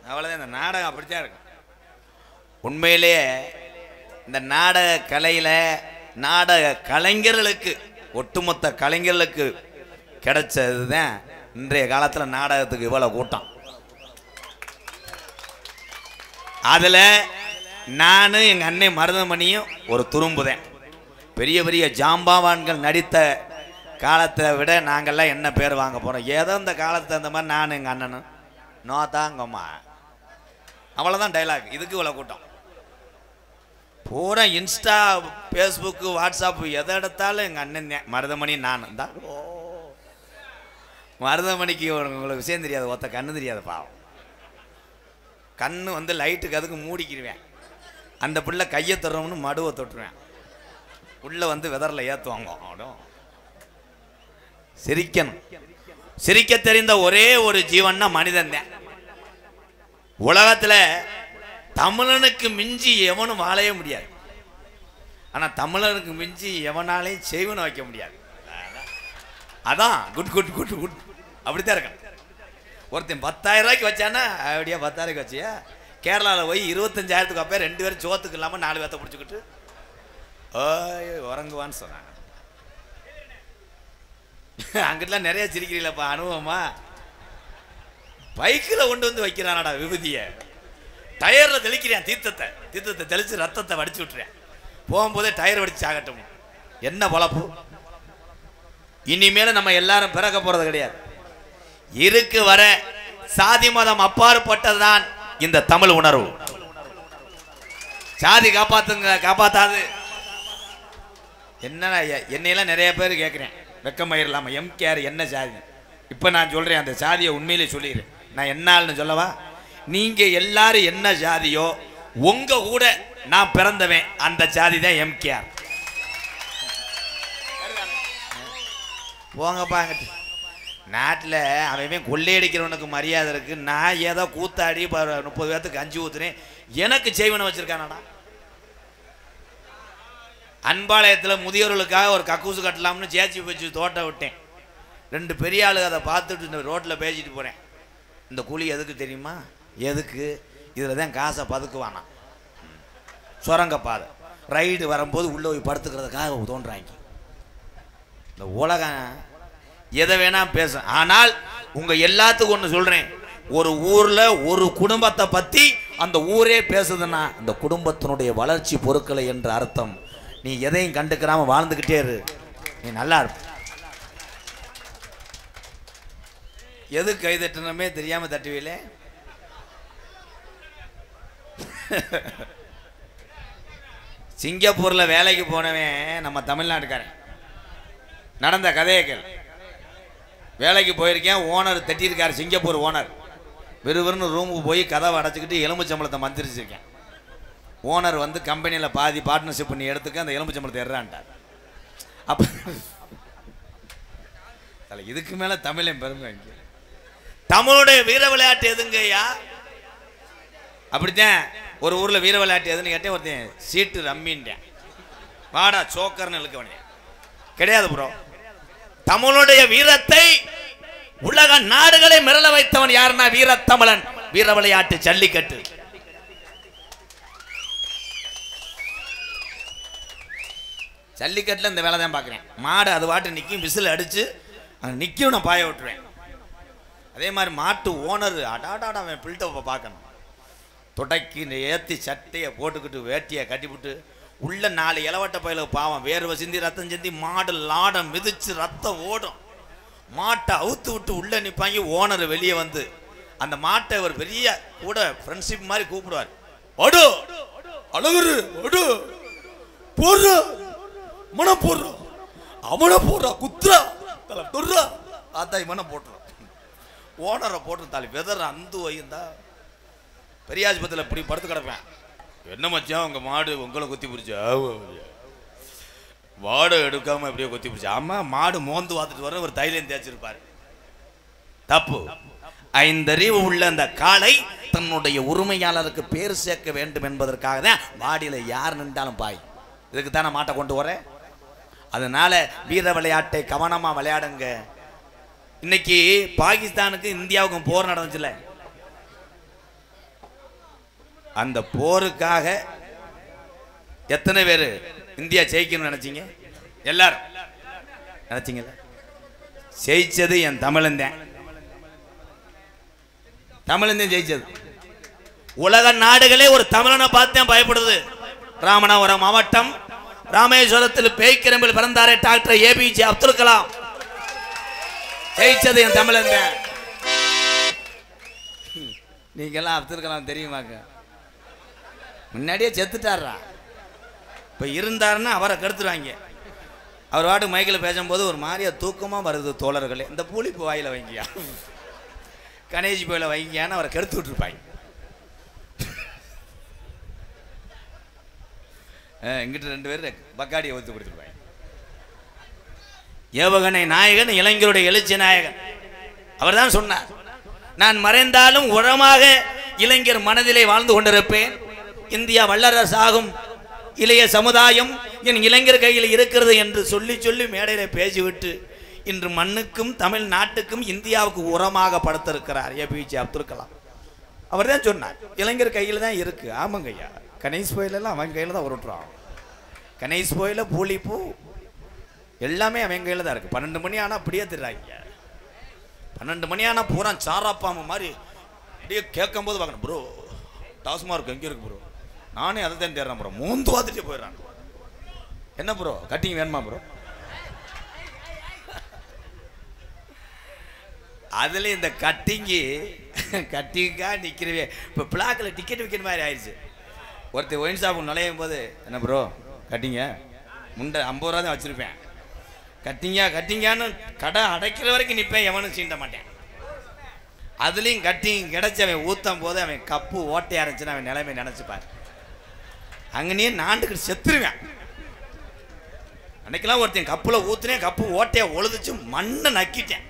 அவ்வளவுதான். இந்த நாடகம் அப்படித்தான் இருக்கும். உண்மையிலேயே இந்த நாடக கலையில நாடக கலைஞர்களுக்கு, ஒட்டுமொத்த கலைஞர்களுக்கு கிடைச்சது தான் இன்றைய காலத்தில் நாடகத்துக்கு இவ்வளோ கூட்டம். அதில் நானும் எங்கள் அண்ணன் மருதமணியும் ஒரு துரும்புதேன். பெரிய பெரிய ஜாம்பாவான்கள் நடித்த காலத்தை விட நாங்கள்லாம் என்ன பேர் வாங்க போகிறோம்? ஏதோ இந்த காலத்தை அந்த மாதிரி நானும் எங்கள் அண்ணனும் நோத்தாங்கம்மா, அவ்வளோதான் டைலாக். இதுக்கு இவ்வளோ கூட்டம். பூரா இன்ஸ்டா, ஃபேஸ்புக்கு, வாட்ஸ்அப்பு எதை எடுத்தாலும் எங்கள் அண்ணன் தான், மருதமணி நான் தான். மருதமணிக்கு உங்களுக்கு விஷயம் தெரியாது, ஒத்த கண்ணு தெரியாது பாவம். கண்ணு வந்து லைட்டுக்கு அதுக்கு மூடிக்கிடுவேன். அந்த பிள்ளை கையை தர்றோம்னு மடுவை தொட்டுருவேன். உள்ளே வந்து வெதரில் ஏற்றுவாங்க. அவனும் சிரிக்கணும். சிரிக்க தெரிந்த ஒரே ஒரு ஜீவன்னா மனிதன் தான். உலகத்தில் தமிழனுக்கு மிஞ்சி எவனும் வாழவே முடியாது. ஆனால் தமிழனுக்கு மிஞ்சி எவனாலையும் செய்வனை வைக்க முடியாது. அதான் குட் குட் குட் குட் அப்படித்தான் இருக்கான். ஒருத்தன் 10,000 ரூபாய்க்கு வச்சானா அப்படியே 10,000 வச்சியா? கேரளாவில் போய் 25,000க்கு அப்போ 2 பேரும் சோத்துக்கு இல்லாமல் 4 பேர்த்த பிடிச்சிக்கிட்டு உறங்குவான்னு சொன்னாங்க. அங்கிட்டலாம் நிறைய சிரிக்கிறீங்களப்பா, அனுபவமா? பைக்கில் கொண்டு வந்து வைக்கிறானடா விபூதியை, டயரில் தெளிக்கிறேன். தீர்த்தத்தை தெளித்து ரத்தத்தை வடிச்சு விட்டுறேன். போகும்போதே டயர் வடிச்சு ஆகட்டும். என்ன பொழப்பு? இனிமேல நம்ம எல்லாரும் பிறக்க போறது கிடையாது. இருக்கு வர சாதி மதம் அப்பாற்பட்டதுதான் இந்த தமிழ் உணர்வு. சாதி காப்பாத்தாது. என்ன என்னையெல்லாம் நிறைய பேர் கேட்குறேன், வெக்கமயிரலாமா எம்கேஆர் என்ன சாதி? இப்போ நான் சொல்கிறேன், அந்த சாதியை உண்மையிலே சொல்லிடுறேன். நான் என்னால்னு சொல்லவா? நீங்கள் எல்லாரும் என்ன ஜாதியோ உங்கள் கூட நான் பிறந்தவன் அந்த ஜாதி தான் எம்கேஆர். போங்கப்பாங்கிட்டு நாட்டில் அவன் கொள்ளையடிக்கிறவனுக்கு மரியாதை இருக்குது. நான் ஏதோ கூத்தாடி 30 பேர்த்துக்கு கஞ்சி ஊற்றுனேன், எனக்கு செய்வனை வச்சுருக்கானடா. அன்பாளையத்தில் முதியோர்களுக்காக ஒரு கக்கூசு கட்டலாம்னு சேச்சி வச்சு தோட்டம் விட்டேன். 2 பெரிய ஆளுங்க அதை பார்த்துட்டு இந்த ரோட்டில் பேசிட்டு போகிறேன். இந்த கூலி எதுக்கு தெரியுமா? எதுக்கு? இதில் தான் காசை பதுக்குவானா. சுரங்கப்பாதை ரைடு வரும்போது உள்ளே போய் படுத்துக்கிறதுக்காக தோன்றாங்க. இந்த உலகம் எதை வேணா பேசும். ஆனால் உங்கள் எல்லாத்துக்கும் ஒன்று சொல்கிறேன், ஒரு ஊரில் ஒரு குடும்பத்தை பற்றி அந்த ஊரே பேசுதுன்னா அந்த குடும்பத்தினுடைய வளர்ச்சி பொருட்களை என்ற அர்த்தம். நீ எதையும் கண்டுக்கிறாமல் வாழ்ந்துக்கிட்டே இரு, நீ நல்லா இருப்ப. எது கை தட்டணுமே தெரியாமல் தட்டுவீங்களே. சிங்கப்பூரில் வேலைக்கு போனவன் நம்ம தமிழ்நாட்டுக்காரன். நடந்த கதையை கேள். வேலைக்கு போயிருக்கேன், ஓனர் தட்டியிருக்கார். சிங்கப்பூர் ஓனர் விறுவிறுன்னு ரூமுக்கு போய் கதவை அடைச்சிக்கிட்டு எலும்புச்சம்பளத்தை மந்திரிச்சிருக்கேன். ஓனர் வந்து கம்பெனியில் பாதி பார்ட்னர்ஷிப் பண்ணி எடுத்துக்க அந்த எலும்புச்சம்பளத்தை எறான்ட்டார். அப்போ இதுக்கு மேலே தமிழன் பெருமை. தமிழுடைய வீர விளையாட்டு எதுங்கய்யா? அப்படித்தான் ஒரு ஊரில் வீர விளையாட்டு எதுன்னு கேட்டேன். ஒருத்தன் சீட்டு ரம்மின்ட்டேன். வாடா சோக்கர்னு இழுக்கவனே கிடையாது ப்ரோ. தமிழுடைய வீரத்தை உலக நாடுகளை மிரள வைத்தவன் யாருன்னா வீரத்தமிழன். வீர விளையாட்டு ஜல்லிக்கட்டு. ஜல்லிக்கட்டில் இந்த வேலை தான் பார்க்குறேன். மாடு அது வாட்டு நிற்கும், விசில் அடித்து நிற்கும், நான் பாய விட்டுருவேன். அதே மாதிரி மாட்டு ஓனர் அடாடாடா அவன் பில்டப்பை பார்க்கணும். தொடக்கி ஏற்றி சட்டையை போட்டுக்கிட்டு வேட்டியை கட்டிவிட்டு உள்ள 4 இளவட்ட பயிலுக்கு பாவம் வேர்வை சிந்தி ரத்தம் சிந்தி மாடு லாடம் மிதிச்சு ரத்தம் ஓடும். மாட்டை அவுத்து விட்டு உள்ளே நிற்பாங்க. ஓனர் வெளியே வந்து அந்த மாட்டை ஒரு பெரிய கூட ஃப்ரெண்ட்ஷிப் மாதிரி கூப்பிடுவார். அடு அழகுரு அடு போடுற மன போடுற அவனை போடுறா குத்துறா தலை தொடுறா அதான் மன போட்டுறான். ஓனரை போட்டுருந்தாலே வெதர் அந்த வைந்தா பெரியாஸ்பத்திரியில் இப்படி படுத்து கிடப்பேன். என்ன மச்சான் உங்கள் மாடு உங்களை கொத்தி பிடிச்சா? மாடு எடுக்காமல் எப்படியோ கொத்தி பிடிச்சா? ஆமாம், மாடு மோந்து பார்த்துட்டு வர ஒரு தைலம் தேய்ச்சிருப்பார். தப்பு. 5 அறிவு உள்ள அந்த காளை தன்னுடைய உரிமையாளருக்கு பேர் சேர்க்க வேண்டும் என்பதற்காக தான் வாடியில் யார் நின்றாலும் பாய். இதுக்கு தானே மாட்டை கொண்டு வரேன். அதனால வீர விளையாட்டை கவனமாக விளையாடுங்க. இன்னைக்கு பாகிஸ்தானுக்கு இந்தியாவுக்கும் போர் நடந்துச்சுல, அந்த போருக்காக எத்தனை பேர் இந்தியா ஜெயிக்கணும்னு நினைச்சீங்க? எல்லாரும் நினைச்சீங்கல்ல? ஜெயிச்சது என் தமிழன் தான். தமிழன் தான் ஜெயிச்சது. உலக நாடுகளே ஒரு தமிழனை பார்த்து பயப்படுது. ராமநாதபுரம் மாவட்டம் ராமேஸ்வரத்தில் பேய்க்கிரம்பில் பிறந்தாரே டாக்டர் ஏபிஜே அப்துல் கலாம். ஜெயிச்சது என் தமிழன். நீங்கெல்லாம் அப்துல் கலாம் தெரியுமாங்க? முன்னாடியே செத்துட்டாரா? இப்போ இருந்தாருன்னா அவரை கெடுத்துருவாங்க. அவர் வாட்டு மைக்கில் பேசும்போது ஒரு மாதிரியா தூக்கமாக வருது தோழர்களே, இந்த பூலிப்பு வாயில் வைங்கியா, கணேஷ் போயில வைங்கியான்னு அவரை கெடுத்து விட்டுருப்பாங்க. இங்கிட்ட 2 பேர் பக்காடியை ஒத்து கொடுத்துருப்பாங்க. ஏவகனை நாயகன், இளைஞருடைய எழுச்சி நாயகன். அவர் தான் சொன்னார், நான் மறைந்தாலும் உரமாக இளைஞர் மனதிலே வாழ்ந்து கொண்டிருப்பேன். இந்தியா வல்லரசாகும் இளைய சமுதாயம் என் இளைஞர் கையில் இருக்கிறது என்று சொல்லி சொல்லி மேடையில் பேசிவிட்டு இன்று மண்ணுக்கும் தமிழ்நாட்டுக்கும் இந்தியாவுக்கு உரமாக படுத்திருக்கிறார் ஏபிஜே அப்துல் கலாம். அவர் தான் சொன்னார், இளைஞர் கையில் தான் இருக்கு. ஆமாங்க ஐயா, கணேஷ் கோயிலெல்லாம் அவன் கையில் தான் உருட்டுறான். கணேஷ் கோயில பூலிப்பூ எல்லாமே அவன் கையில் தான் இருக்கு. 12 மணி ஆனால் அப்படியே திடுறாங்க. 12 மணி ஆனால் பூரா சாராப்பாம மாதிரி அப்படியே கேட்கும் போது பார்க்கணும். ப்ரோ டாஸ்மார்க் எங்கே இருக்கு ப்ரோ? நானே அதை தான் தேடுறேன் ப்ரோ. மூந்து பார்த்துட்டு போயிடுறான். என்ன ப்ரோ கட்டிங் வேணுமா ப்ரோ? அதுல இந்த கட்டிங்கா நிற்கிறவே இப்போ பிளாக்கில் டிக்கெட் விற்கிற மாதிரி ஆயிடுச்சு. ஒருத்தர் ஒயின் ஷாப்பு நுழையும் போது, என்ன ப்ரோ கட்டிங்க? முண்டை 50 ரூபா தான் வச்சுருப்பேன். கட்டிங்கான்னு கடை அடைக்கிற வரைக்கும் நிற்பேன், எவனும் சீண்ட மாட்டேன். அதுலேயும் கட்டிங் கிடச்சி அவன் ஊற்றும் போது அவன் கப்பு ஓட்டையாக இருந்துச்சுன்னு அவன் நிலைமை நினச்சிப்பார். அங்கனே நாண்டுக்கிட்டு செத்துருவேன். அன்னைக்கெல்லாம் ஒருத்தன் கப்பில் ஊற்றுனேன், கப்பு ஓட்டையாக ஒழுதுச்சு, மண்ணை நக்கிட்டேன்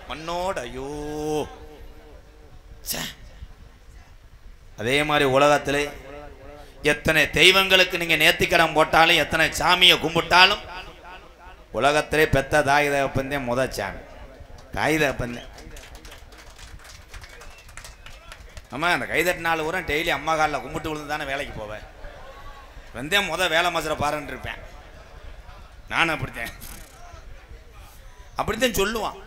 மண்ணோட. ஐயோ சே. அதே மாதிரி உலகத்தில் எத்தனை தெய்வங்களுக்கு நீங்கள் நேர்த்திக்கடன் போட்டாலும், எத்தனை சாமியை கும்பிட்டாலும், உலகத்திலே பெத்த தாய் தகப்பந்தேன் முத சாமி. தாய் தகப்பந்தேன். ஆமாம், அந்த கைதட்டினாலும் கூட டெய்லி அம்மா காலில் கும்பிட்டு விழுந்து தானே வேலைக்கு போவேன். வந்தேன் முத வேலை மசுரை பாருன்னு இருப்பேன். நானும் அப்படித்தான் சொல்லுவான்.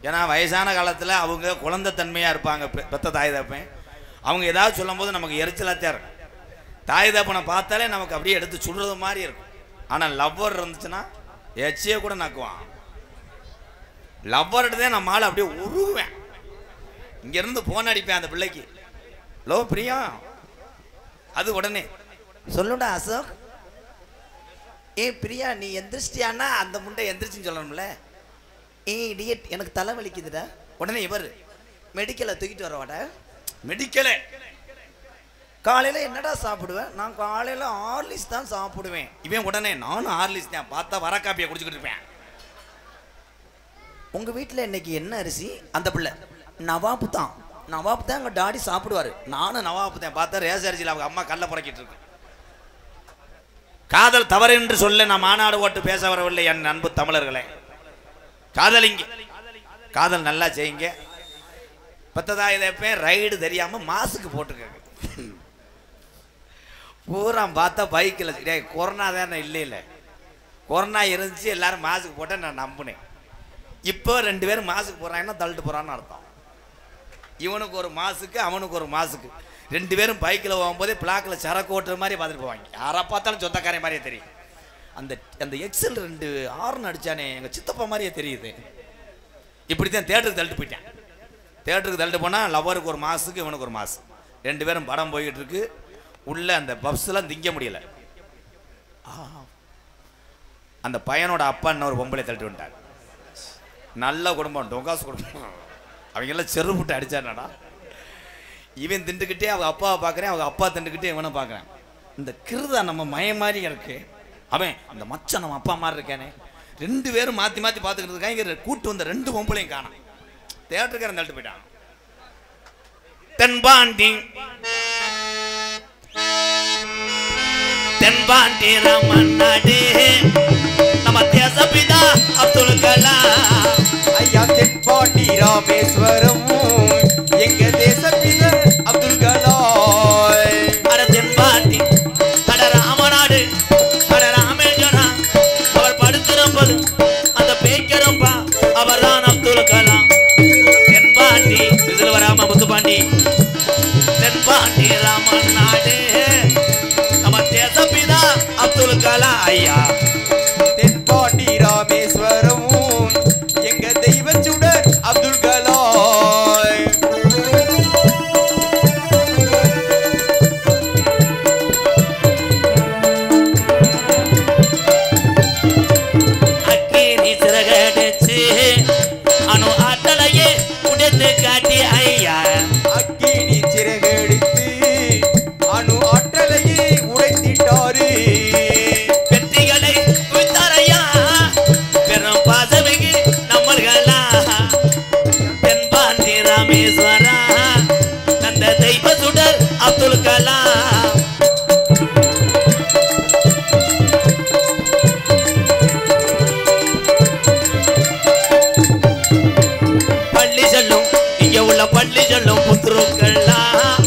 ஏன்னா வயசான காலத்தில் அவங்க குழந்தை தன்மையாக இருப்பாங்க. பெத்த தாய் தகப்பன் அவங்க ஏதாவது சொல்லும் போது நமக்கு எரிச்சலாத்தான் இருக்கும். தாய் தகப்பனை பார்த்தாலே நமக்கு அப்படியே எடுத்து சுடுறது மாதிரி இருக்கும். ஆனால் லவ்வர் இருந்துச்சுன்னா எச்சியே கூட நக்குவான். லவ்வர் எடுத்தே நம்ம ஆள் அப்படியே உருவேன். இங்கேருந்து போன் அடிப்பேன் அந்த பிள்ளைக்கு, லோ பிரியா, அது உடனே சொல்லுடா அசோக், பிரியா நீ எந்திரிச்சிட்டியானா அந்த முண்டை எந்திரிச்சின்னு சொல்லணும்ல. இடியட் எனக்கு தலை வலிக்குதுடா. உடனே இவர் மெடிக்கலை தூக்கிட்டு வரவாடா. மெடிக்கலே காலையில் என்னடா சாப்பிடுவேன்? நான் காலையில் ஹார்லிக்ஸ் தான் சாப்பிடுவேன். இவன் உடனே நானும் ஹார்லிக்ஸ் தான். பார்த்தா வர காப்பியை குடிச்சுக்கிட்டு இருப்பேன். உங்கள் வீட்டில் இன்னைக்கு என்ன அரிசி? அந்த பிள்ளை நவாப்பு தான். நவாப்பு தான் எங்கள் டாடி சாப்பிடுவார். நானும் நவாப்பு தான். பார்த்தா ரேச அரிசியில் அவங்க அம்மா கல்லை புறக்கிட்டு இருக்கு. காதல் தவறு என்று சொல்ல நான் மாநாடு ஓட்டு பேச வரவில்லை என் அன்பு தமிழர்களே. காதலிங்க, காதல் நல்லா செய்யுங்க. பத்ததாயிரம் ரைடு தெரியாமல் மாசுக்கு போட்டுக்கங்க. பூரா பார்த்தா பைக்கில் கொரோனா தானே? இல்லை கொரோனா இருந்துச்சு, எல்லாரும் மாசுக்கு போட்டால் நான் நம்பினேன். இப்போ 2 பேரும் மாசுக்கு போகிறாங்கன்னா தள்ளிட்டு போகிறான்னு அர்த்தம். இவனுக்கு ஒரு மாசுக்கு, அவனுக்கு ஒரு மாசுக்கு. 2 பேரும் பைக்கில் போகும்போதே பிளாக்கில் சரக்கு ஓட்டுற மாதிரி பார்த்துட்டு போவாங்க. யாரை பார்த்தாலும் சொந்தக்காரன் மாதிரியே தெரியும். அந்த எக்ஸல் 2 ஹார்ன் அடித்தானே எங்கள் சித்தப்பா மாதிரியே தெரியுது. இப்படி தான் தேட்டருக்கு தள்ளிட்டு போயிட்டேன். தேட்டருக்கு தள்ளிட்டு போனால் லவ்வருக்கு ஒரு மாசுக்கு, இவனுக்கு ஒரு மாசு. 2 பேரும் படம் போய்கிட்டு இருக்கு. உள்ள அந்த பப்ஸ்லாம் திங்க முடியல. அந்த பையனோட அப்பா இன்னொரு பொம்பளை தள்ளிட்டு வந்துட்டாங்க. நல்ல குடும்பம், டொங்காசு குடும்பம். அவங்கெல்லாம் செருப்புட்டு அடிச்சாருனாடா. இவன் திண்டுக்கிட்டே அவங்க அப்பாவை பார்க்குறேன், அவங்க அப்பா திண்டுக்கிட்டே இவனை பார்க்குறேன். இந்த கிருதா நம்ம மய மாதிரி இருக்கு. அவன் அந்த மச்சான் நம்ம அப்பா மாதிரி இருக்கானே. 2 பேரும் மாற்றி மாற்றி பார்த்துக்கிட்டு இங்கே கூட்டு வந்த 2 பொம்பளையும் காணும். தேட்டருக்காரன் தள்ளிட்டு போயிட்டான். தென்பாண்டி ரமநாடு நம்ம தேசபிதா அப்துல் கலாம். ஐயா தென்பாண்டி ராமேஸ்வரம் எங்க தேசபிதா அப்துல் கலாம். அட தென்பாண்டி, அட ராமநாடு, அட ராமேஸ்வரம். அவர் படுத்திருப்பது அந்த பேய்க்கிறப்பா அவர் தான் அப்துல் கலாம். தென்பாண்டி வராம முத்துப்பாண்டி, தென்பாண்டி ராம ஐயா தென்பாண்டி ராமேஸ்வரம் எங்க தெய்வ சுடர் அப்துல் கலாம். அக்கினி சிறகடிச்சு அணு ஆற்றலையே உடைத்து காட்டி ஐயா அக்கினி சிறகடித்து அணு ஆற்றலையே உடைத்திட்டாரு. வெற்றிகளை குவித்தாரையா பெரும் பாசமிகு நம்மள்களா தென்பாண்டி ராமேஸ்வரா அந்த தெய்வ சுடர் அப்துல் கலாம். பள்ளி செல்லும் இங்க உள்ள பள்ளி செல்லும் புத்ருக்கெல்லாம்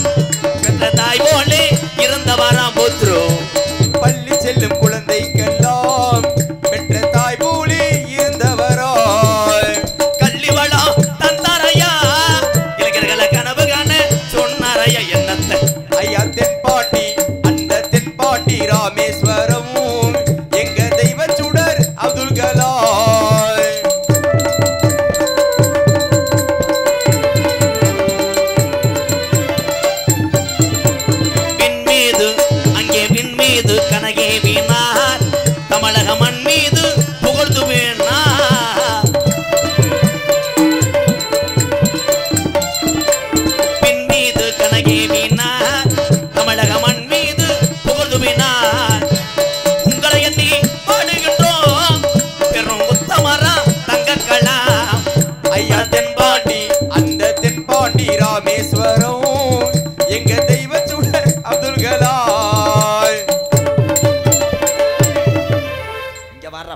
பெற்ற தாய் போலே இருந்தவராம் புத்ரு. பள்ளி செல்லும் குழந்தைக்கெல்லாம் பெற்ற தாய் போலே இருந்தவராய். கல்வி வளம் தந்தாரையா இளைஞர்களை கனவு காண சொன்னாரையா என்னத்தை ஐயா தென்பாண்டி அந்த தென்பாண்டி ராமேஸ்வரம் எங்க தெய்வ சுடர் அப்துல் கலாம். விண்மீது அங்கே விண்மீது கனகே வீணார் தமிழக மண் மீது புகழ்ந்து வீணார். விண்மீது கனகே வீணார் தமிழக மண் மீது புகழ்ந்து வீணார். உங்களை எண்ணி பாடுகின்றோம் பெரும் உத்தமரா தங்கக்கலாம். ஐயா தென்பாண்டி அந்த தென்பாண்டி ராமேஸ்வரம் எங்க தெய்வ சுடர் அப்துல் கலாம். இங்க வர்ற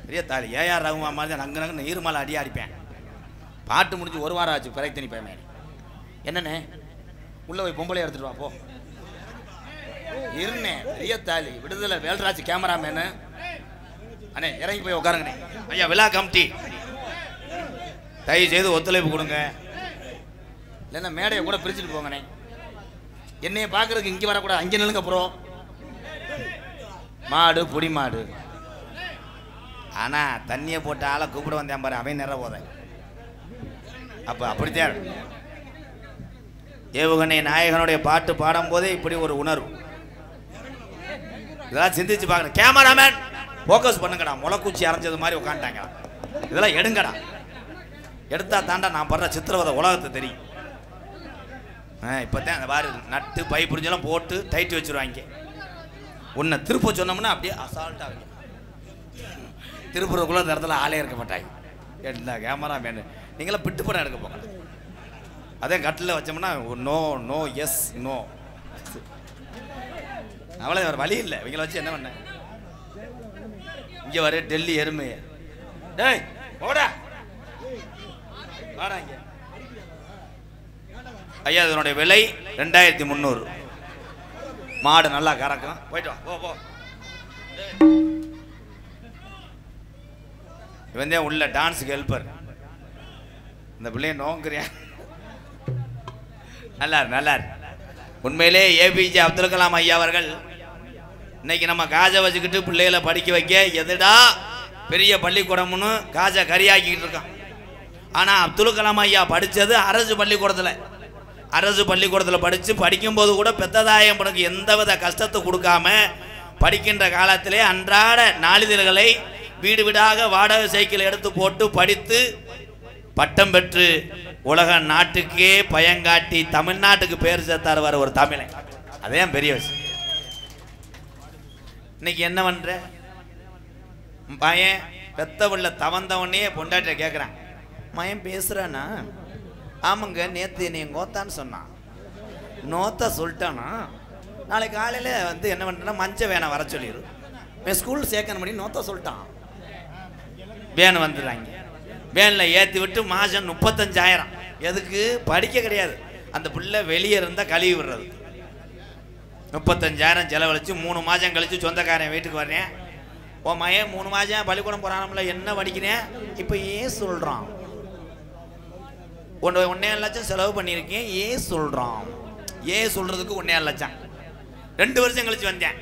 பெரிய தாலி ஏஆர் ரகுமான் மாதிரி நங்கு நங்கு நீர்மலை அடியா அடிப்பேன். பாட்டு முடிஞ்சு ஒரு வாரம் ஆச்சு பிறகு தனி பயமே என்னண்ணே உள்ள போய் பொம்பளை எடுத்துட்டு வா போ இருந்தேன். பெரிய தாலி விடுதலை வேல்ராஜ் கேமராமேனு அண்ணே இறங்கி போய் உட்காருங்கண்ணே. ஐயா விழா கமிட்டி தயவு செய்து ஒத்துழைப்பு கொடுங்க, இல்லைன்னா மேடையை கூட பிரிச்சுட்டு போங்கண்ணே. என்னைய பார்க்கறதுக்கு இங்கே வரக்கூடாது, அங்கே நில்லுங்க ப்ரோ. மாடு பொடி மாடு ஆனால் தண்ணியை போட்ட ஆளை கூப்பிட வந்தேன் பாரு அவன் நிற போத அப்போ அப்படித்தான் ஏவுகணை நாயகனுடைய பாட்டு பாடும்போதே இப்படி ஒரு உணர்வு. இதெல்லாம் சிந்திச்சு பார்க்கணும். கேமராமேன் ஃபோக்கஸ் பண்ணுங்கடா, முளைக்குச்சி அரைஞ்சது மாதிரி உட்காந்துட்டாங்க. இதெல்லாம் எடுங்கடா, எடுத்தா தாண்டா நான் படுற சித்திரவதை உலகத்தை தெரியும். இப்போதான் அந்த பாரு நட்டு பை புரிஞ்செல்லாம் போட்டு டைட்டு வச்சுருவாங்க. உன்னை திருப்ப சொன்னோம்னா அப்படியே அசால்ட்டாக திருப்பூருக்குள்ள இந்த இடத்துல ஆளே இருக்க மாட்டாங்க. என்ன கேமராமேனு நீங்களாம் பிட்டு படம் எடுக்க போங்க. அதே கட்டில் வச்சோம்னா நோ நோ எஸ் நோ அவ்வளோ வேறு வழி இல்லை. இவங்களை வச்சு என்ன பண்ண இங்கே வர டெல்லி எருமையை டேய் ஓடா வாடா இங்கே. ஐயா இதனுடைய விலை 2300. மாடு நல்லா கறக்கும். போயிட்டு வா போ போ. இவன் தான் உள்ள டான்ஸுக்கு ஹெல்ப்பர். இந்த பிள்ளைய நோங்குறியா நல்லா உண்மையிலே ஏபிஜே அப்துல் கலாம் ஐயா அவர்கள் இன்னைக்கு நம்ம காஜை வச்சுக்கிட்டு பிள்ளைகளை படிக்க வைக்க எதுடா பெரிய பள்ளிக்கூடம்னு காஜை கரியாக்கிட்டு இருக்கான். ஆனால் அப்துல் கலாம் ஐயா படித்தது அரசு பள்ளிக்கூடத்தில் படித்து படிக்கும்போது கூட பெத்ததாயம் படக்கு எந்தவித கஷ்டத்தை கொடுக்காம படிக்கின்ற காலத்திலே அன்றாட நாளிதழ்களை வீடு வீடாக வாடகை சைக்கிள் எடுத்து போட்டு படித்து பட்டம் பெற்று உலக நாட்டுக்கே பயங்காட்டி தமிழ்நாட்டுக்கு பேர் சேர்த்தார் வர ஒரு தமிழன். அதே பெரிய விஷயம். இன்னைக்கு என்ன பண்ற பையன் பெத்த உள்ள தவந்தவனே பொண்டாட்டிய கேட்குறான். மயன் பேசுறானா? ஆமாங்க நேற்று நீ கோத்தான்னு சொன்னான். நோத்த சொல்லிட்டானா? நாளைக்கு காலையில் வந்து என்ன பண்ணுறேன்னா மஞ்சள் வேனை வர சொல்லிடு. ஸ்கூல் சேர்க்கணும் பண்ணி நோத்த சொல்லிட்டான். வேன் வந்துடுறாங்க. வேனில் ஏற்றி விட்டு மாதம் 35,000. எதுக்கு? படிக்க கிடையாது. அந்த பிள்ளை வெளியே இருந்தால் கழுவி விடுறது. 35,000 செலவழித்து 3 மாதம் கழித்து சொந்தக்காரன் வீட்டுக்கு வர்றேன். ஓ மயன் 3 மாதம் பள்ளிக்கூடம் போகிறானம்ல என்ன படிக்கிறேன் இப்போ ஏன் சொல்கிறான்? 1.5 லட்சம் செலவு பண்ணியிருக்கேன் ஏன் சொல்கிறான்? ஏன் சொல்கிறதுக்கு 1.5 லட்சம். 2 வருஷம் கழிச்சு வந்தேன்.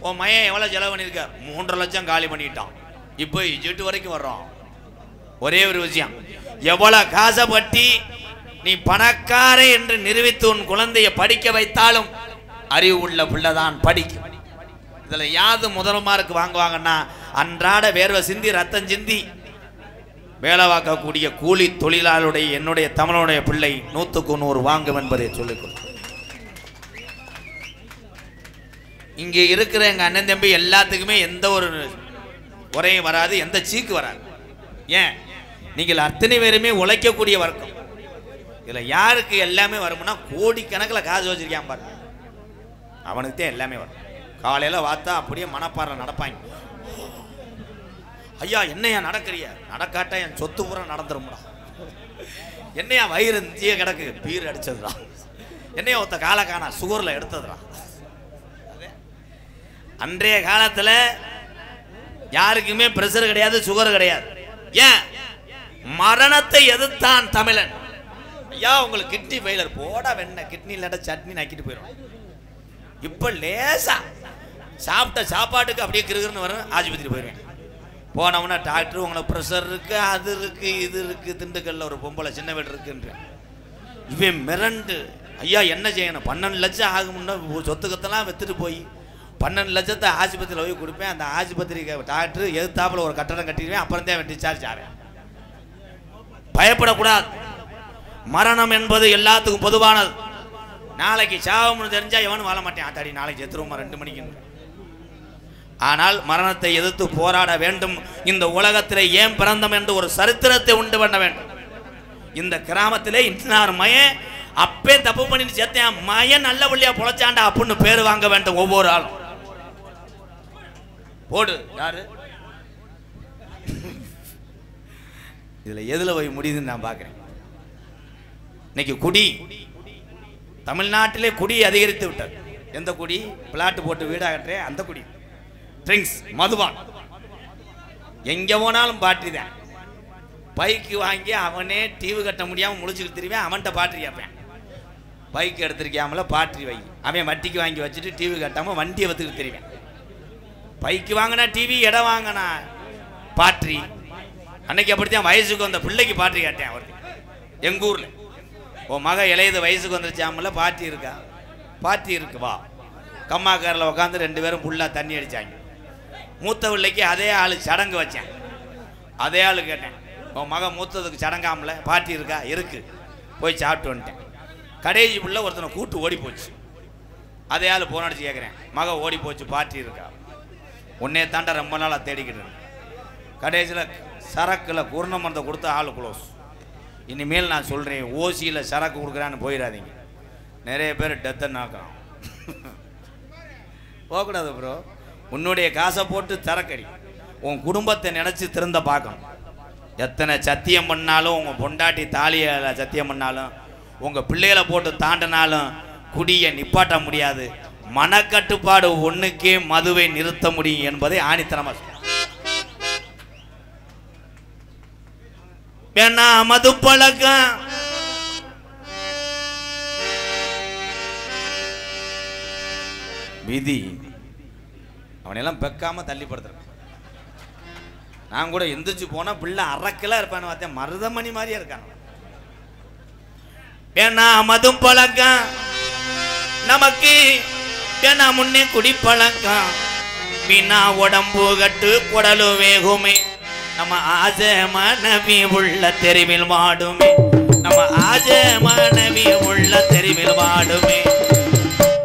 உன் மையன் எவ்வளவு செலவு பண்ணிருக்க? 3.5 லட்சம் காலி பண்ணிட்டான். இப்போ இஜிப்ட் வரைக்கும் வர்றோம். ஒரே ஒரு விஷயம், எவ்வளவு காசை பட்டி நீ பணக்கார என்று நிரூபித்து உன் குழந்தையை படிக்க வைத்தாலும் அறிவு உள்ள பிள்ளைதான் படிக்கும். இதுல யாது முதல் மார்க் வாங்குவாங்கன்னா அன்றாட வேர்வை சிந்தி ரத்தம் சிந்தி வேலை பார்க்கக்கூடிய கூலி தொழிலாளருடைய என்னுடைய தமிழனுடைய பிள்ளை 100க்கு 100 வாங்கும் என்பதை சொல்லிக் கொடு. இங்கே இருக்கிற எங்க அண்ணன் தம்பி எல்லாத்துக்குமே எந்த ஒரு குறையும் வராது, எந்த சீக்கு வராது. ஏன்? நீங்கள் அத்தனை பேருமே உழைக்கக்கூடிய வர்க்கம். இதுல யாருக்கு எல்லாமே வரும்னா கோடிக்கணக்கில் காசு வச்சிருக்கான் பாரு, அவனுக்கு தான் எல்லாமே வரும். காலையில பார்த்தா அப்படியே மனப்பாறை நடப்பாங்க. ஐயா என்னையா நடக்கிறிய? நடக்காட்டா என் சொத்து பூரா நடந்துரும்டா. என்னையா வயிறு தீய கிடக்கு? பீர் அடிச்சதுடா. என்னையா ஒருத்த காலை காணா சுகர்ல எடுத்ததுடா. அன்றைய காலத்துல யாருக்குமே பிரஷர் கிடையாது, சுகர் கிடையாது. ஏன்? மரணத்தை எதிர்த்தான் தமிழன். ஐயா உங்களுக்கு கிட்னி ஃபெயிலர் போடா, வெண்ண கிட்னி இல்லாட்ட சட்னி நக்கிட்டு போயிடும். இப்ப லேசா சாப்பிட்ட சாப்பாட்டுக்கு அப்படியே கிருகிருன்னு வரும், ஆஸ்பத்திரி போயிடுவேன். போனோம்னா டாக்டர் உங்களுக்கு ப்ரெஷர் இருக்கு, அது இருக்கு, இது இருக்கு. திண்டுக்கல்ல ஒரு பொம்பளை சின்ன வீடு இருக்குன்ற இவன் மிரண்டு, ஐயா என்ன செய்யணும்? 12 லட்சம் ஆகும்னா சொத்துக்கத்தெல்லாம் வித்துட்டு போய் 12 லட்சத்தை ஆஸ்பத்திரியில் போய் கொடுப்பேன். அந்த ஆஸ்பத்திரிக்கு டாக்டர் எதிர்த்தாப்புல ஒரு கட்டடம் கட்டிடுவேன், அப்புறம் தான் டிஸ்சார்ஜ் ஆவேன். பயப்படக்கூடாது. மரணம் என்பது எல்லாத்துக்கும் பொதுவானது. நாளைக்கு சாவம்னு தெரிஞ்சா எவனும் வாழ மாட்டேன். ஆத்தாடி நாளைக்கு எத்துருமா 2 மணிக்கு. ஆனால் மரணத்தை எதிர்த்து போராட வேண்டும். இந்த உலகத்திலே ஏன் பிறந்தோம் என்று ஒரு சரித்திரத்தை உண்டு பண்ண வேண்டும். இந்த கிராமத்திலே இன்றார் மயன் அப்பே தப்பு பண்ணிட்டு சேர்த்தேன், மயன் நல்ல வழியா பொழைச்சாண்டா அப்படின்னு பேர் வாங்க வேண்டும் ஒவ்வொரு ஆளும். போடு யாரு இதுல எதுல போய் முடியுதுன்னு நான் பார்க்கிறேன். இன்னைக்கு குடி தமிழ்நாட்டிலே குடி அதிகரித்து விட்டது. எந்த குடி? பிளாட் போட்டு வீடாகற்றே அந்த குடி. ட்ரிங்க்ஸ், மதுபான், எங்க போனாலும் பாட்டி தான். பைக்கு வாங்கி அவனே டிவி கட்ட முடியாம முழிச்சுக்கிட்டு தெரியுவேன். அவன்கிட்ட பாட்ரி கேட்பேன், பைக் எடுத்திருக்காமல பாட்ரி வை. அவன் வட்டிக்கு வாங்கி வச்சுட்டு டிவி கட்டாம வண்டியை வச்சுக்கிட்டு தெரியுவேன். பைக்கு வாங்கினா டிவி, இடம் வாங்கினா பாட்ரி. அன்னைக்கு அப்படித்தான் வயசுக்கு வந்த பிள்ளைக்கு பாட்ரி கேட்டேன். அவருக்கு எங்க ஊர்ல உன் மக இளையது வயசுக்கு வந்துருச்சாமல பாட்டி இருக்கா? பாட்டி இருக்கு வா. கம்மாக்காரில் உட்காந்து 2 பேரும் ஃபுல்லாக தண்ணி அடித்தாங்க. மூத்த பிள்ளைக்கு அதே ஆள் சடங்கு வச்சேன். அதே ஆள் கேட்டேன், உன் மக மூத்ததுக்கு சடங்காமல பாட்டி இருக்கா? இருக்கு. போய் சாப்பிட்டு வந்துட்டேன். கடைசி பிள்ளை ஒருத்தனை கூட்டு ஓடி போச்சு. அதே ஆள் போன் அடிச்சு கேட்குறேன், மக ஓடி போச்சு பாட்டி இருக்கா? உன்னே தாண்டா ரொம்ப நாளாக தேடிக்கிட்டு இருக்கேன். கடைசியில் சரக்கில் குருண மருந்தை கொடுத்து ஆள் க்ளோஸ். இனிமேல் நான் சொல்கிறேன், ஓசியில் சரக்கு கொடுக்குறான்னு போயிடாதீங்க. நிறைய பேர் டெத்தை நாக்கலாம். போகக்கூடாது ப்ரோ. உன்னுடைய காசை போட்டு சரக்கடி. உன் குடும்பத்தை நினச்சி திருந்த பார்க்கணும். எத்தனை சத்தியம் பண்ணாலும், உங்கள் பொண்டாட்டி தாலியை சத்தியம் பண்ணாலும், உங்கள் பிள்ளைகளை போட்டு தாண்டினாலும் குடியை நிப்பாட்ட முடியாது. மனக்கட்டுப்பாடு ஒன்றுக்கே மதுவை நிறுத்த முடியும் என்பதை ஆணித்தனமாக வேணா. மது பழக்கம் விதி. அவனையெல்லாம் பெக்காம தள்ளிப்படுத்துற. நான் கூட எந்திரிச்சு போனா பிள்ளை அரக்கெல்லாம் இருப்பான்னு பார்த்தேன், மருதமணி மாதிரியா இருக்கான். வேணா மது பழக்கம் நமக்கு, வேணா முன்னே குடி பழக்கம். வீணா உடம்பு கட்டு குடலு வேகுமே. நம்ம ஆசை மனைவி உள்ள தெருவில் வாடுமே. நம்ம ஆசை மனைவி உள்ள தெருவில் வாடுமே.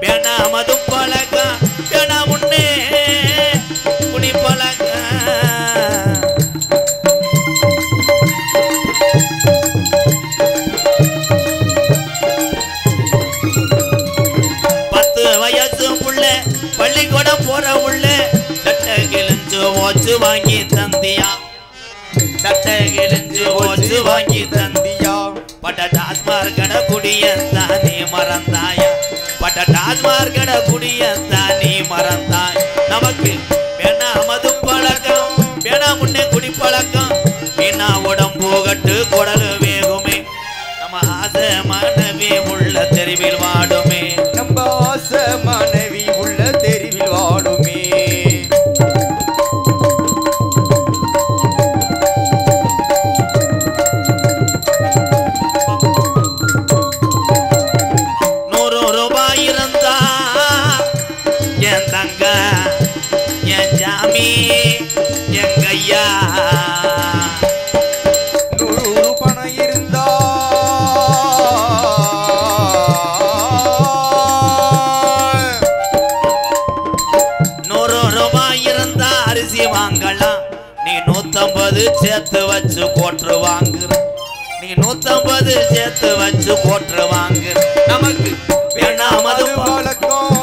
வேணா மது பழக்கம், வேணா முன்னே குடி பழக்கம். வயசு புள்ள பள்ளிக்கூடம் போற உள்ள சட்டை கிழிஞ்சு ஓச்சு வாங்கி தந்தியா. சட்டை கிழிஞ்சு ஓச்சு வாங்கி தந்தியா. பட்ட டாஸ்மார் கடை குடியத்தான் நீ மறந்தாயா. பட்ட டாஸ்மார் கடை குடியத்தான் நீ மறந்தாய். நமக்கு வேணா மது பழக்கம், வேணா முன்னே குடி பழக்கம். வீணா உடம்பு கட்டு குடலு வேகுமே. நம்ம ஆசை மனைவி உள்ள தெருவில் வாடுமே. நம்ம ஆசை மனைவி உள்ள தெருவில் வாடுமே. 150 சேர்த்து வச்சு கோட்ரு வாங்குற, நீ 150 சேர்த்து வச்சு கோட்ரு வாங்குற. நமக்கு வேணாமதும் பழக்கம்,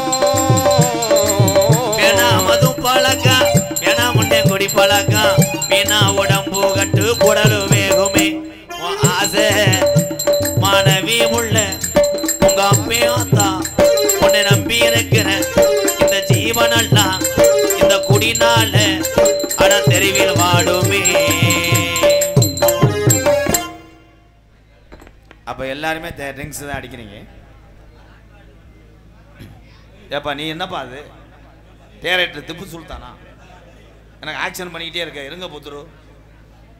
வேணாமதும் பழக்கம், வேணா முன்னே குடி பழக்கம். வீணா உடம்பு கட்டு குடலு வேகுமே ஆசை மாணவி உள்ள உங்க அப்பையும் தான் உன்னை நம்பி இருக்கிற இந்த ஜீவனெல்லாம் இந்த குடினால அட தெருவில் வாடுமே. அப்ப எல்லாருமே ட்ரிங்க்ஸ் தான் அடிக்கிறீங்க. ஏப்பா நீ என்னப்பா அது டேரக்டர் திப்பு சுல்தானா? எனக்கு ஆக்ஷன் பண்ணிக்கிட்டே இருக்க. இருங்க புத்துரு,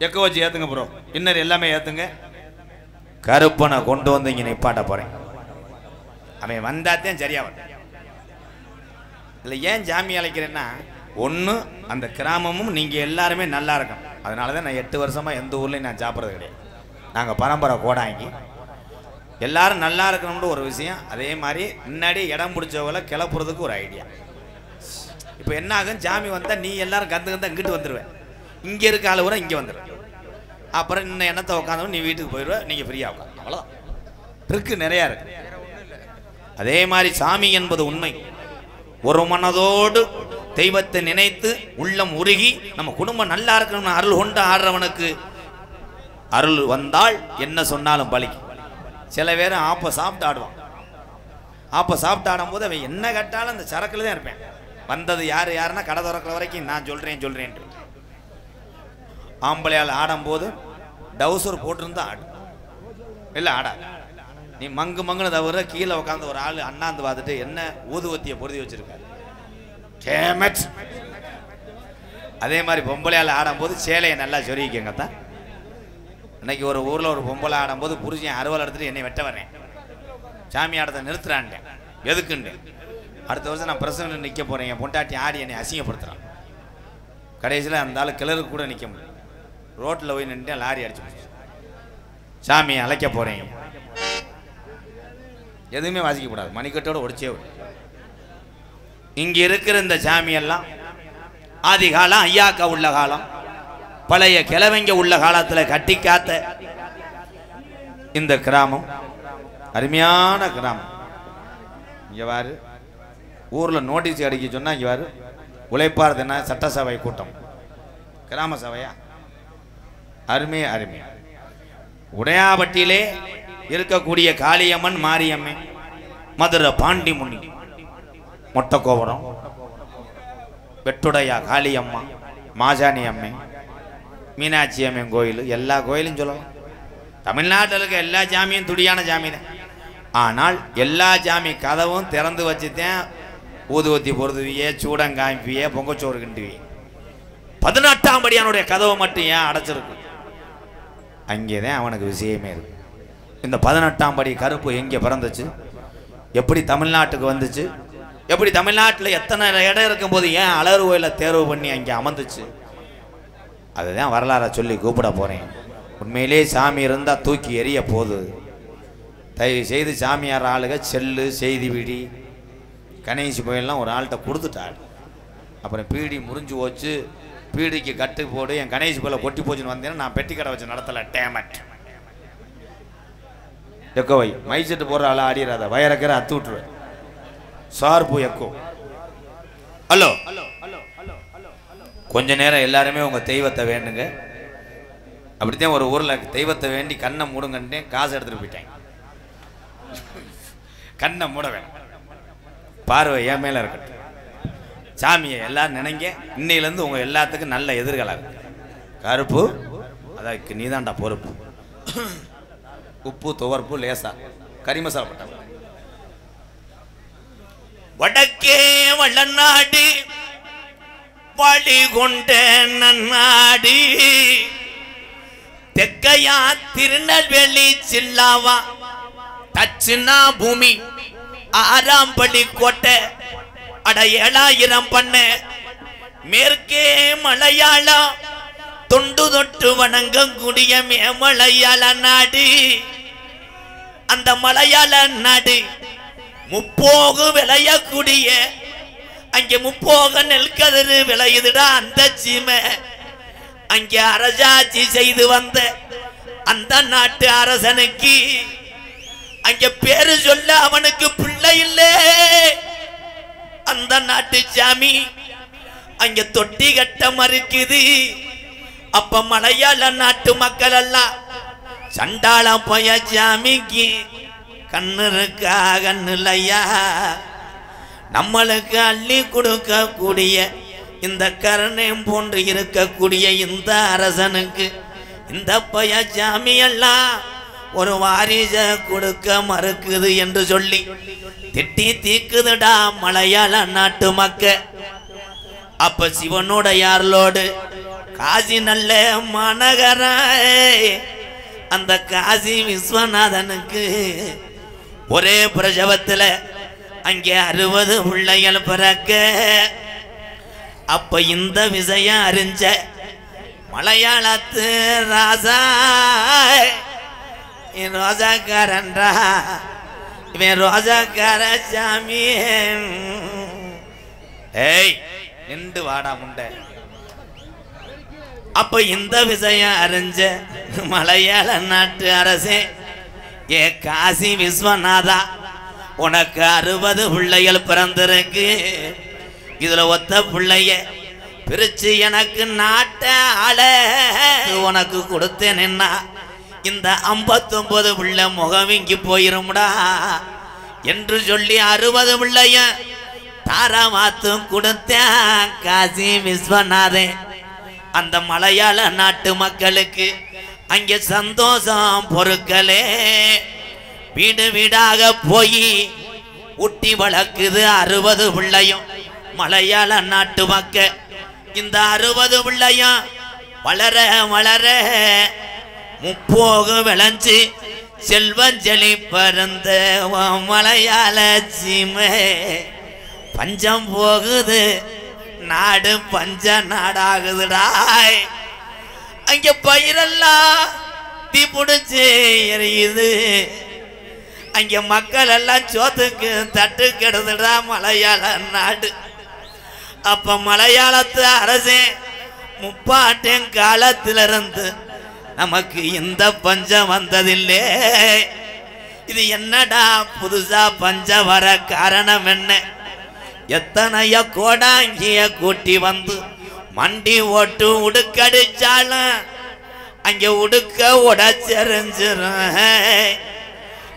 எக்க வச்சு ஏத்துங்க ப்ரோ, இன்னர் எல்லாமே ஏத்துங்க. கருப்பனை கொண்டு வந்து இங்க நிப்பாட்ட போறேன். அவன் வந்தாத்தான் சரியா வரும். இல்லை ஏன் ஜாமி அழைக்கிறேன்னா, ஒன்று அந்த கிராமமும் நீங்கள் எல்லாருமே நல்லா இருக்கும். அதனால தான் நான் 8 வருஷமா எந்த ஊர்லையும் நான் சாப்பிட்றது கிடையாது. நாங்கள் பரம்பரை கோடாங்கி எல்லாரும் நல்லா இருக்கணும்னு ஒரு விஷயம். அதே மாதிரி முன்னாடி இடம் பிடிச்சவங்கள கிளப்புறதுக்கு ஒரு ஐடியா. இப்போ என்ன ஆகும், ஜாமி வந்தால் நீ எல்லாரும் கந்து இங்கிட்டு வந்துடுவேன், இங்கே இருக்க ஆள் கூட இங்கே வந்துடுவேன். அப்புறம் இன்னும் எண்ணத்தை உட்காந்தவன் நீ வீட்டுக்கு போயிடுவேன், நீங்கள் ஃப்ரீயாக உட்காந்து. அவ்வளோதான் ட்ரிக்கு நிறையா இருக்கு. அதே மாதிரி சாமி என்பது உண்மை. ஒரு மனதோடு தெய்வத்தை நினைத்து உள்ளம் உருகி நம்ம குடும்பம் நல்லா இருக்கணும்னு அருள் கொண்டு ஆடுறவனுக்கு அருள் வந்தால் என்ன சொன்னாலும் பலிக்கும். சில பேர் ஆப்ப சாப்பிட்டு ஆடுவான். ஆப்ப சாப்பிட்டு ஆடும்போது அவன் என்ன கேட்டாலும் அந்த சரக்குல தான் இருப்பேன். வந்தது யாருன்னா கடை திறக்கிற வரைக்கும் நான் சொல்றேன். ஆம்பளையால் ஆடும்போது டவுசர் போட்டிருந்தா ஆடு, இல்லை ஆடா. நீ மங்குன்னு தவிர கீழே உட்காந்து ஒரு ஆள் அண்ணாந்து பார்த்துட்டு என்ன ஊதுவத்தியை பொருதி வச்சிருக்காரு. அதே மாதிரி பொம்பளையால் ஆடும்போது சேலையை நல்லா சொருகிக்கங்க தான். இன்னைக்கு ஒரு ஊரில் ஒரு பொம்பளை ஆடும்போது புருஷன் அறுவலை எடுத்துட்டு என்னை வெட்ட வரேன், சாமி ஆடத்தை நிறுத்துறான்ட்டேன். எதுக்குண்டு அடுத்த வருஷம் நான் பிரசனில் நிற்க போகிறேன், என் பொண்டாட்டி ஆடி என்னை அசிங்கப்படுத்துகிறான். கடைசியில் அந்த ஆள் கிளருக்கு கூட நிற்க முடியும். ரோட்டில் போய் நின்று லாரி அடிச்சு போச்சு. சாமியை அழைக்க போகிறேன், எதுவுமே வாசிக்கப்படாது, மணிக்கட்டோட ஒடிச்சே விடும். இங்கே இருக்கிற இந்த சாமியெல்லாம் ஆதி காலம் ஐயாக்கா உள்ள காலம், பழைய கிழவங்க உள்ள காலத்தில் கட்டி காத்த இந்த கிராமம் அருமையான கிராமம். இங்கே வாரு, ஊரில் நோட்டீஸ் அடிக்க சொன்னால் இங்கே வாரு, உழைப்பார் தின சட்டசபை கூட்டம், கிராம சபையா, அருமையா அருமையா. உடையாபட்டியிலே இருக்கக்கூடிய காளியம்மன் மாரியம்மன், மதுரை பாண்டி முனி, மொட்டக்கோபுரம், வெட்டுடையா காளியம்மா, மாசாணி அம்மன், மீனாட்சி அம்மன் கோயில், எல்லா கோயிலும் சொல்லலாம். தமிழ்நாட்டில் இருக்க எல்லா ஜாமியும் துடியான ஜாமி தான். ஆனால் எல்லா ஜாமி கதவும் திறந்து வச்சுதான் ஊதுவத்தி பொருதுவியே, சூடம் காமிப்பியே, பொங்கச்சோறு கிண்டுவியே. 18ஆம் படியானுடைய கதவை மட்டும் ஏன் அடைச்சிருக்கு? அங்கேதான் அவனுக்கு விஷயமே இருக்கு. இந்த 18ஆம் படி கருப்பு எங்கே பிறந்துச்சு, எப்படி தமிழ்நாட்டுக்கு வந்துச்சு, எப்படி தமிழ்நாட்டில் எத்தனை இடம் இருக்கும்போது ஏன் அழகு கோயிலை தேர்வு பண்ணி அங்கே அமர்ந்துச்சு, அதுதான் வரலாறை சொல்லி கூப்பிட போகிறேன். உண்மையிலே சாமி இருந்தால் தூக்கி எறிய போகுது. தயவு செய்து சாமியார் ஆளுக செல்லு, செய்தி பீடி, கணேசி போயெல்லாம் ஒரு ஆள்கிட்ட கொடுத்துட்டாள். அப்புறம் பீடி முறிஞ்சு போச்சு, பீடிக்கு கட்டு போடு, என் கணேசி போல கொட்டி போச்சுன்னு வந்தேன்னா நான் பெட்டி கடை வச்சு நடத்தலை. டேமட் எக்கோ வை, மைசெட்டு போடுற ஆளை ஆடிடாத, வயறக்கிற அத்து விட்டுருவேன். சார்பு எக்கோ. ஹலோ, கொஞ்ச நேரம் எல்லாருமே உங்கள் தெய்வத்தை வேண்டுங்க. அப்படித்தான் ஒரு ஊரில் தெய்வத்தை வேண்டி கண்ணை மூடுங்கன்ட்டு காசு எடுத்துகிட்டு போயிட்டேன். கண்ணை மூட வேணும், பார்வை என் மேலே இருக்கட்டும். சாமியை எல்லாரும் நினைங்க, இன்னையிலேருந்து உங்கள் எல்லாத்துக்கும் நல்ல எதிர்காலம் இருக்கு. கருப்பு அதற்கு நீதான்டா பொறுப்பு. உப்பு துவர்ப்பு லேசா கறி மசாலா போட்ட. வடக்கே வள்ளநாடு வழி கொண்ட நன்னாடு, தெற்கையா திருநெல்வேலி சில்லாவா தச்சுனா பூமி, 6ஆம் படி கோட்டை அட 7000 பண்ண, மேற்கே மலையாளம் தொண்டு தொட்டு வணங்கக்கூடிய மலையாள நாடு. அந்த மலையாள நாடு முப்போகு விளையக்கூடிய, அங்கே முப்போக நெல் கதிர் விளையுதுடா அந்த சீமை. அங்கே அரசாட்சி செய்து வந்த அந்த நாட்டு அரசனுக்கு அங்க பேரு சொல்ல அவனுக்கு பிள்ளை இல்லை. அந்த நாட்டு சாமி அங்க தொட்டி கட்ட மறுக்குது. அப்ப மலையாள நாட்டு மக்கள் எல்லாம் சண்டாளம் போய சாமிக்கு கண்ணு இருக்கா கண்ணு இல்லையா, நம்மளுக்கு அள்ளி கொடுக்க கூடிய இந்த கருணையும் போன்று இருக்கக்கூடிய இந்த அரசனுக்கு இந்த பைய சாமி எல்லாம் ஒரு வாரிச கொடுக்க மறுக்குது என்று சொல்லி திட்டி தீக்குதுடா மலையாள நாட்டு மக்க. அப்ப சிவனோட யாரோடு காசி நல்ல மாநகர அந்த காசி விஸ்வநாதனுக்கு ஒரே பிரசவத்துல அங்கே 60 பிள்ளைகள் பிறக்க. அப்ப இந்த விஷயம் அறிஞ்ச மலையாளத்து ராசா ரோஜாக்காரன்றா இவன் ரோஜாக்கார சாமி. ஏய் நின்று வாடா முண்டை. அப்ப இந்த விஷயம் அறிஞ்ச மலையாள நாட்டு அரசே, ஏ காசி விஸ்வநாதா உனக்கு 60 பிள்ளைகள் பிறந்திருக்கு. இதுல ஒத்த பிள்ளைய பிரிச்சு எனக்கு நாட்ட ஆள உனக்கு கொடுத்தேன்னா இந்த 59 பிள்ளை முகவிங்கி போயிரும்டா என்று சொல்லி 60 பிள்ளைய தாராமாத்தும் கொடுத்தேன் காசி விஸ்வநாதன். அந்த மலையாள நாட்டு மக்களுக்கு அங்கே சந்தோஷம் பொறுக்கலே. வீடு வீடாக போய் ஊட்டி வளர்க்குது 60 பிள்ளையும் மலையாள நாட்டு மக்க. இந்த 60 பிள்ளையும் வளர வளர முப்போகு விளைஞ்சு செல்வஞ்சலி பறந்த மலையாள சீமை பஞ்சம் போகுது, நாடு பஞ்ச நாடாகுதுடாய். அங்க பயிரெல்லாம் தீ பிடிச்சு எரியுது. அங்க மக்கள் எல்லாம் சோத்துக்கு தட்டு கெடுதுடா மலையாள நாடு. அப்ப மலையாளத்து அரசே முப்பாட்டின் காலத்திலிருந்து நமக்கு இந்த பஞ்சம் வந்ததில்லை. இது என்னடா புதுசா பஞ்சம் வர காரணம் என்ன? எத்தனைய கோடாங்கிய கூட்டி வந்து மண்டி ஓட்டு உடுக்கடிச்சாலும் அங்க உடுக்க உடச்செறிஞ்சிரும்.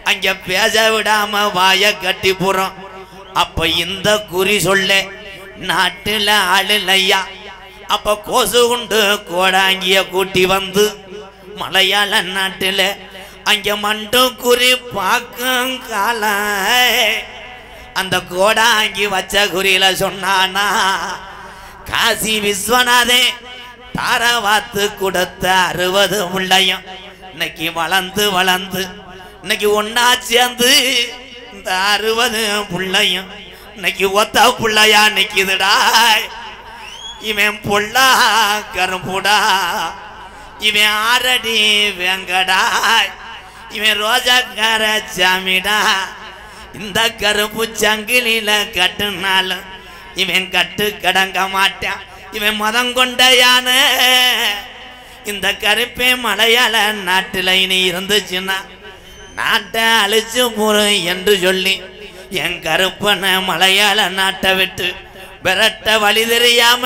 அங்க பேச விடாம வாய கட்டி போறோம். அப்ப இந்த குறி சொல்ல நாட்டுல ஆளுலையா. அப்ப கோசு உண்டு கோடாங்கிய கூட்டி வந்து மலையாள நாட்டுல அங்க மண்டு குறி பார்க்கும் கால அந்த கோடாங்கி வச்ச குறியில சொன்னானா, காசி விஸ்வநாதே தாரவாத்து கொடுத்த 60 பிள்ளையும் இன்னைக்கு வளர்ந்து வளர்ந்து இன்னைக்கு ஒன்னா சேர்ந்து இந்த 60 பிள்ளையும் இன்னைக்கு ஒத்த பிள்ளையா நிக்குதுடா. இவன் பொல்லா கரும்புடா, இவன் ஆரடி வெங்கடா, இவன் ரோஜாக்கார சாமிடா. இந்த கரும்பு சங்கிலில கட்டுனாலும் இவன் கட்டு கடங்க மாட்டான். இவன் மதம் கொண்ட யானை. இந்த கருப்பே மலையாள நாட்டில் இனி இருந்துச்சுன்னா நாட்டை அழிச்சு போறோம் என்று சொல்லி என் கருப்பனை மலையாள நாட்டை விட்டு விரட்ட வழி தெரியாம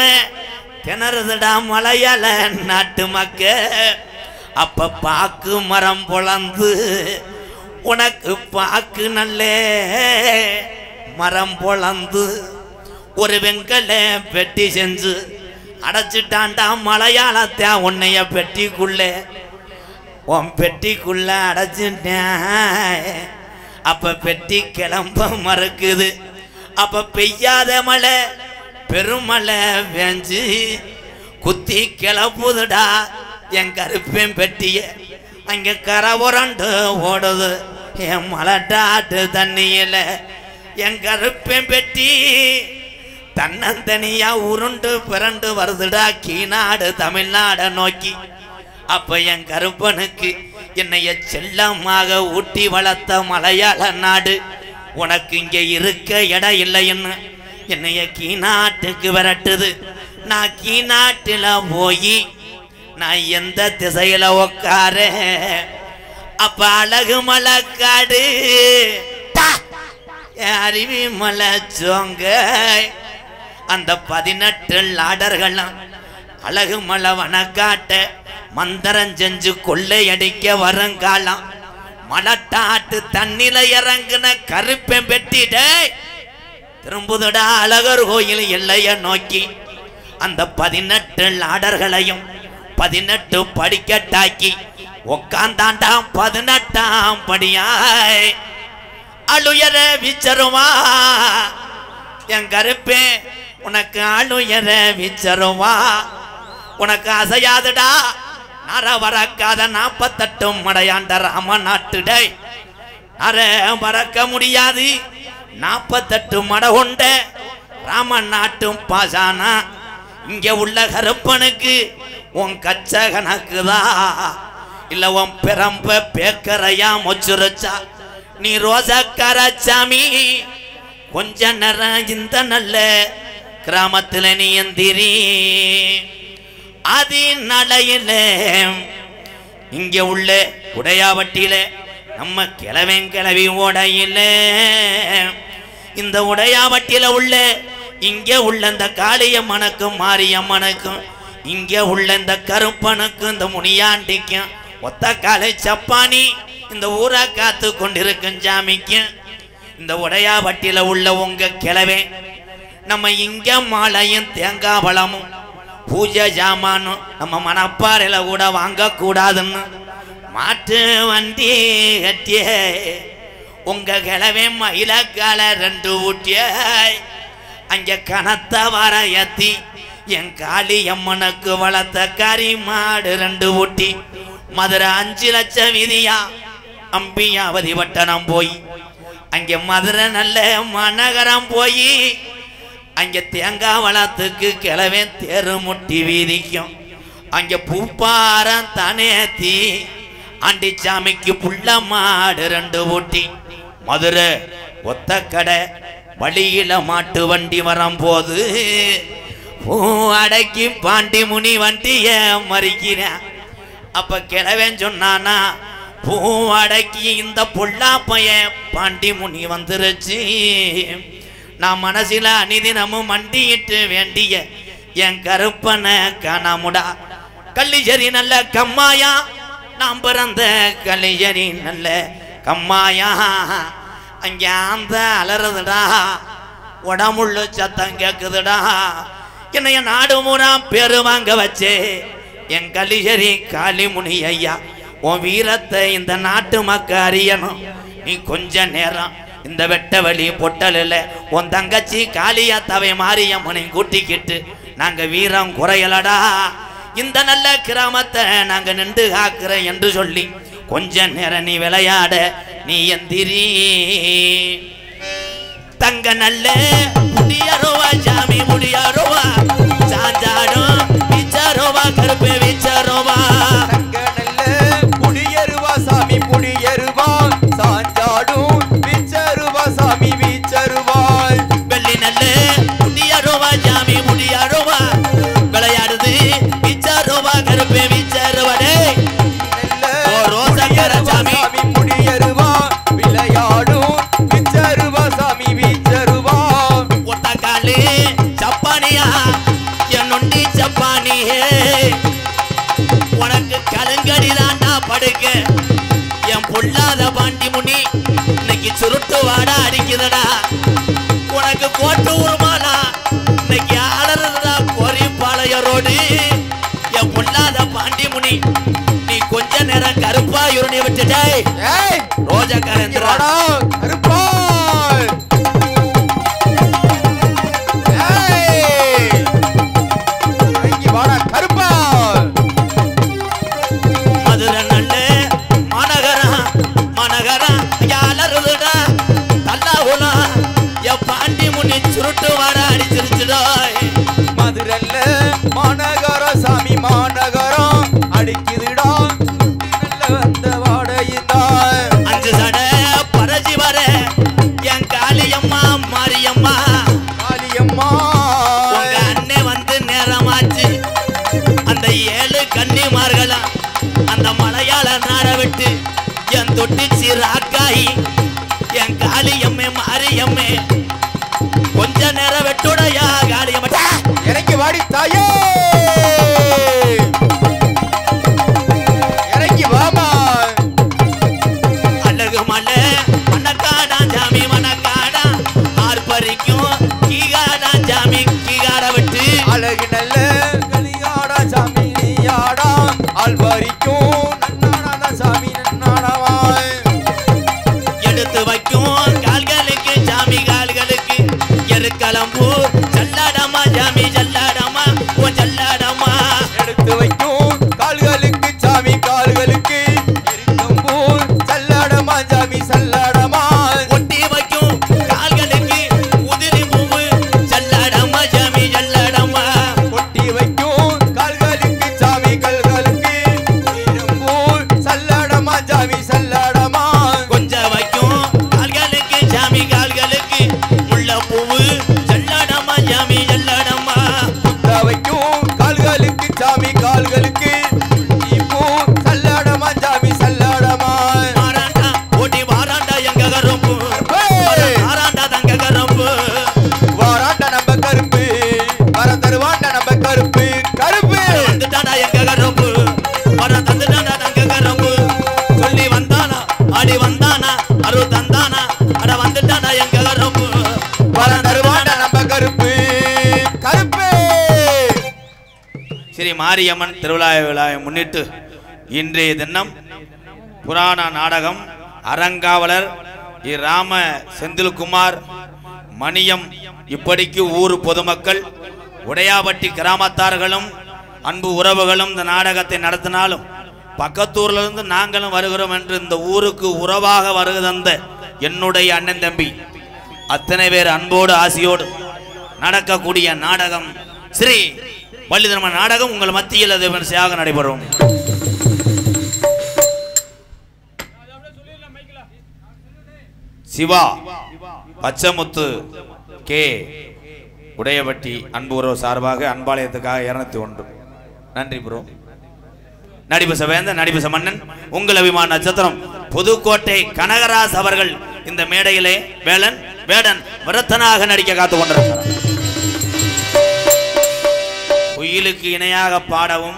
திணறுதுடா மலையாள நாட்டு மக்க. அப்ப பாக்கு மரம் பொழந்து உனக்கு பாக்கு நல்லே மரம் பொழந்து ஒரு வெங்கல பெட்டி செஞ்சு அடைச்சிட்டான்டா மலையாளத்தை உன்னைய பெட்டிக்குள்ள உன் பெட்டிக்குள்ள அடைச்சிட்டேன். அப்ப பெட்டி கிளம்ப மறுக்குது. அப்ப பெய்யாத மழை பெருமழை வேஞ்சு குத்தி கிளப்புதுடா என் கருப்பேன் பெட்டிய. அங்க கரை உரண்டு ஓடுது என் மலட்டாட்டு தண்ணியில. என் கருப்பேன் பெட்டி தன்னந்தனியா உருண்டு பிறண்டு வருதுடா கீநாடு தமிழ்நாட நோக்கி. அப்ப என் கருப்பனுக்கு என்னைய செல்லமாக ஊட்டி வளர்த்த மலையாள நாடு உனக்கு இங்க இருக்க இடம் இல்லைன்னு என்னைய கீநாட்டுக்கு விரட்டுது. நான் கீநாட்டில் போய் நான் எந்த திசையில உக்கார அப்ப அழகு மலக்காடு அருவி மலை சோங்க அந்த 18 லாடர்களும் அழகு மலை வனக்காட்ட மந்திரம் செஞ்சு கொள்ளையடிக்க வருங்காலம் மலட்டாட்டு தண்ணில இறங்குன கருப்பன் பெட்டிட திரும்புதடா அழகர் கோயில் எல்லைய நோக்கி அந்த 18 லாடர்களையும் 18 படிக்கட்டாக்கி உக்காந்தாண்டாம் 18ஆம் படியாய் அழுயர விச்சருவா என் கருப்பே உனக்கு அழுயர விச்சருவா உனக்கு அசையாதுடா நர வரக்காத 48 மடையாண்ட ராம நாட்டுடை நர மறக்க முடியாது 48 மடை கொண்ட ராம நாட்டும் பாசானா இங்க உள்ள கருப்பனுக்கு உன் கச்ச கணக்குதா இல்ல உன் பெரம்ப பேக்கரையா மொச்சுரச்சா நீ ரோசக்காரச்சாமி கொஞ்ச நேரம் இந்த நல்ல கிராமத்துல நீ எந்திரி ஆதி நடையில இங்க உள்ள உடையாவட்டியில நம்ம கிளவி ஓடையில இந்த உடையாவட்டியில உள்ள இங்க உள்ள இந்த காளியம்மனுக்கும் மாரியம்மனுக்கும் இங்க உள்ள இந்த கருப்பனுக்கும் இந்த முனியாண்டிக்கும் ஒத்த காலை சப்பானி இந்த ஊரா காத்து கொண்டிருக்கும் ஜாமிக்கும் இந்த உடையாவட்டியில உள்ள உங்க கிளவே நம்ம இங்க மாலையும் தேங்காய் பழமும் பூஜை ஜாமானும் நம்ம மனப்பாறையில கூட வாங்க கூடாதுன்னு மாட்டு வண்டி கட்டிய உங்க கிளவே மயிலக்கால 2 ஊட்டிய அங்க கனத்த வர ஏத்தி என் காளியம்மனுக்கு வளர்த்த கறி மாடு 2 ஊட்டி மதுரை 5 லட்சம் விதியா அம்பியாவதி வட்டணம் போய் அங்க மதுரை நல்ல மாநகரம் போய் அங்க தேங்காய் வளத்துக்கு கிளவே தேரு முட்டி வீதிக்கும் அங்க பூப்பாரம் தனேத்தி ஆண்டிச்சாமிக்கு புள்ள மாடு 2 ஊட்டி மதுரை ஒத்த கடை வழியில மாட்டு வண்டி வரும்போது பூ அடக்கி பாண்டி முனி வண்டிய மறிக்கிறேன் அப்ப கிளவேன் சொன்னானா பூ அடக்கி இந்த பொல்லா பையன் பாண்டி முனி வந்துருச்சு நான் மனசில அனிதினமும் மண்டியிட்டு வேண்டிய என் கருப்பனை காணாமுடா கள்ளிச்சேரி நல்ல கம்மாயா நாம் பிறந்த கள்ளிச்சேரி நல்ல கம்மாயா அங்க அந்த அலறுதுடா உடம்புள்ள சத்தம் கேக்குதுடா என்னைய நாடு மூரா பேரு வாங்க வச்சே என் கள்ளிச்சேரி காளிமுனி ஐயா உன் வீரத்தை இந்த நாட்டு மக்க அறியணும் நீ கொஞ்ச நேரம் இந்த வெட்ட வழி பொட்டலில் உன் தங்கச்சி காளியா தவை மாரியம்மனை கூட்டிக்கிட்டு நாங்க வீரம் குறையலடா இந்த நல்ல கிராமத்தை நாங்க நின்று காக்குறேன் என்று சொல்லி கொஞ்ச நேரம் நீ விளையாட நீ எந்திரி தங்க நல்ல முடியருவா சாமி முடியருவா சாஞ்சாடும் விச்சருவா கருப்பு விச்சருவா தங்க நல்ல முடியருவா சாமி முடியருவா சாஞ்சாடும் விச்சருவா சாமி விச்சருவா வெள்ளி நல்ல முடியருவா சாமி முடியருவா விளையாடுது விச்சருவா கருப்பு விச்சருவடே சாமி முடியருவா விளையாடும் விச்சருவா சாமி விச்சருவா ஒத்த காலு சப்பானியா என் நொண்டி சப்பானியே உனக்கு கலங்கடி தாண்டா படுக்க என் பொல்லாத பாண்டி முனி இன்னைக்கு சுருட்டு வாடா அடிக்குதடா உனக்கு கோட்டு உருமானா இன்னைக்கு ஆளறதுடா கோரிப்பாளைய ரோடு என் பொல்லாத பாண்டி முனி நீ கொஞ்ச நேரம் கருப்பா யுரணி விட்டுட்டே ரோஜக்காரன் கருப்பா கருப்பா மதுரை நல்ல மனகரம் யாலருடா தல்லாகுலா என் பாண்டி முனி சுருட்டு வாடா அடிச்சிருச்சுடா மதுரல்ல மாநகர சாமி மாநகரம் அடிக்குதுடா நல்ல வந்த வாடையுதா 5 சடை பரஜி வர நாட விட்டு என் தொட்டி சீராக்காயி என் காளியம்மே மாரியம்மே கொஞ்ச நேரம் வெட்டுடையா காளியம்மா இறங்கி வாடி தாயே இறங்கி வாமா அழகு மலை மணக்காடா ஜாமி மணக்காடா ஆர்ப்பரிக்கும் கீகாடா ஜாமி கீகார விட்டு அழகு நல்ல கலியாடா சாமி நீயாடா ஆல்வாரிக்கும் நன்னாடா சாமி நன்னாடவா எடுத்து வைக்கும் கால்களுக்கு ஜாமி கால்களுக்கு எருக்கலம்பூ ஜல்லாடமா ஜாமி ஜல்லாடமா ஓ ஜல்லாடமா எடுத்து வைக்கும் கால்களுக்கு சாமி கால்களுக்கு எருக்கம்பூ சல்லாடமா சாமி சல்லாடமா ஒட்டி வைக்கும் கால்களுக்கு உதிரி பூவு ஜல்லாடமா ஜாமி ஜல்லாடமா ஒட்டி வைக்கும் கால்களுக்கு சாமி கால்களுக்கு எருக்கம்பூ சல்லாடமா சாமி சல்லாடமா கொஞ்சம் வைக்கும் கால்களுக்கு ஜாமி கால்களுக்கு முள்ள பூவு ஜல்லாடமா ஜாமி ஜல்லாடமா குத்த வைக்கும் கால்களுக்கு சாமி கால்களுக்கு இப்போ சல்லாடமா சாமி சல்லாடமா மாறாண்டா ஓடி வாராண்டா எங்க கருப்பு ஏய்! மாறாண்டா தங்க கருப்பு வாராண்ட நம்ம கருப்பு வர தருவாண்ட நம்ம கருப்பு கருப்பு வந்துட்டாடா எங்க கருப்பு வர தந்துட்டாடா தங்க கருப்பு சொல்லி வந்தானா ஆடி வந்தானா அரு தந்தானா அட வந்துட்டாடா எங்க கருப்பு வர தருவாண்ட நம்ம கருப்பு கருப்பு ஸ்ரீ மாரியம்மன் திருவிழா விழாவை முன்னிட்டு இன்றைய தினம் புராண நாடகம் அறங்காவலர் ராம செந்தில்குமார் மணியம் இப்படிக்கு ஊர் பொதுமக்கள் உடையாபட்டி கிராமத்தார்களும் அன்பு உறவுகளும் இந்த நாடகத்தை நடத்தினாலும் பக்கத்தூர்ல இருந்து நாங்களும் வருகிறோம் என்று இந்த ஊருக்கு உறவாக வருகிறந்த என்னுடைய அண்ணன் தம்பி அத்தனை பேர் அன்போடு ஆசியோடு நடக்கக்கூடிய நாடகம் ஸ்ரீ வள்ளிதர்ம நாடகம் உங்கள் மத்தியில் அது விமர்சையாக நடைபெறும். சிவா பச்சமுத்து கே உடையபட்டி அன்பு உறவு சார்பாக அன்பாலயத்துக்காக 201. நன்றி ப்ரோ. நடிபச வேந்த நடிபச மன்னன் உங்கள் அபிமான நட்சத்திரம் புதுக்கோட்டை கனகராஜ் அவர்கள் இந்த மேடையிலே வேடன் விரத்தனாக நடிக்க காத்து கொண்டிருக்கிறார். குயிலுக்கு இணையாக பாடவும்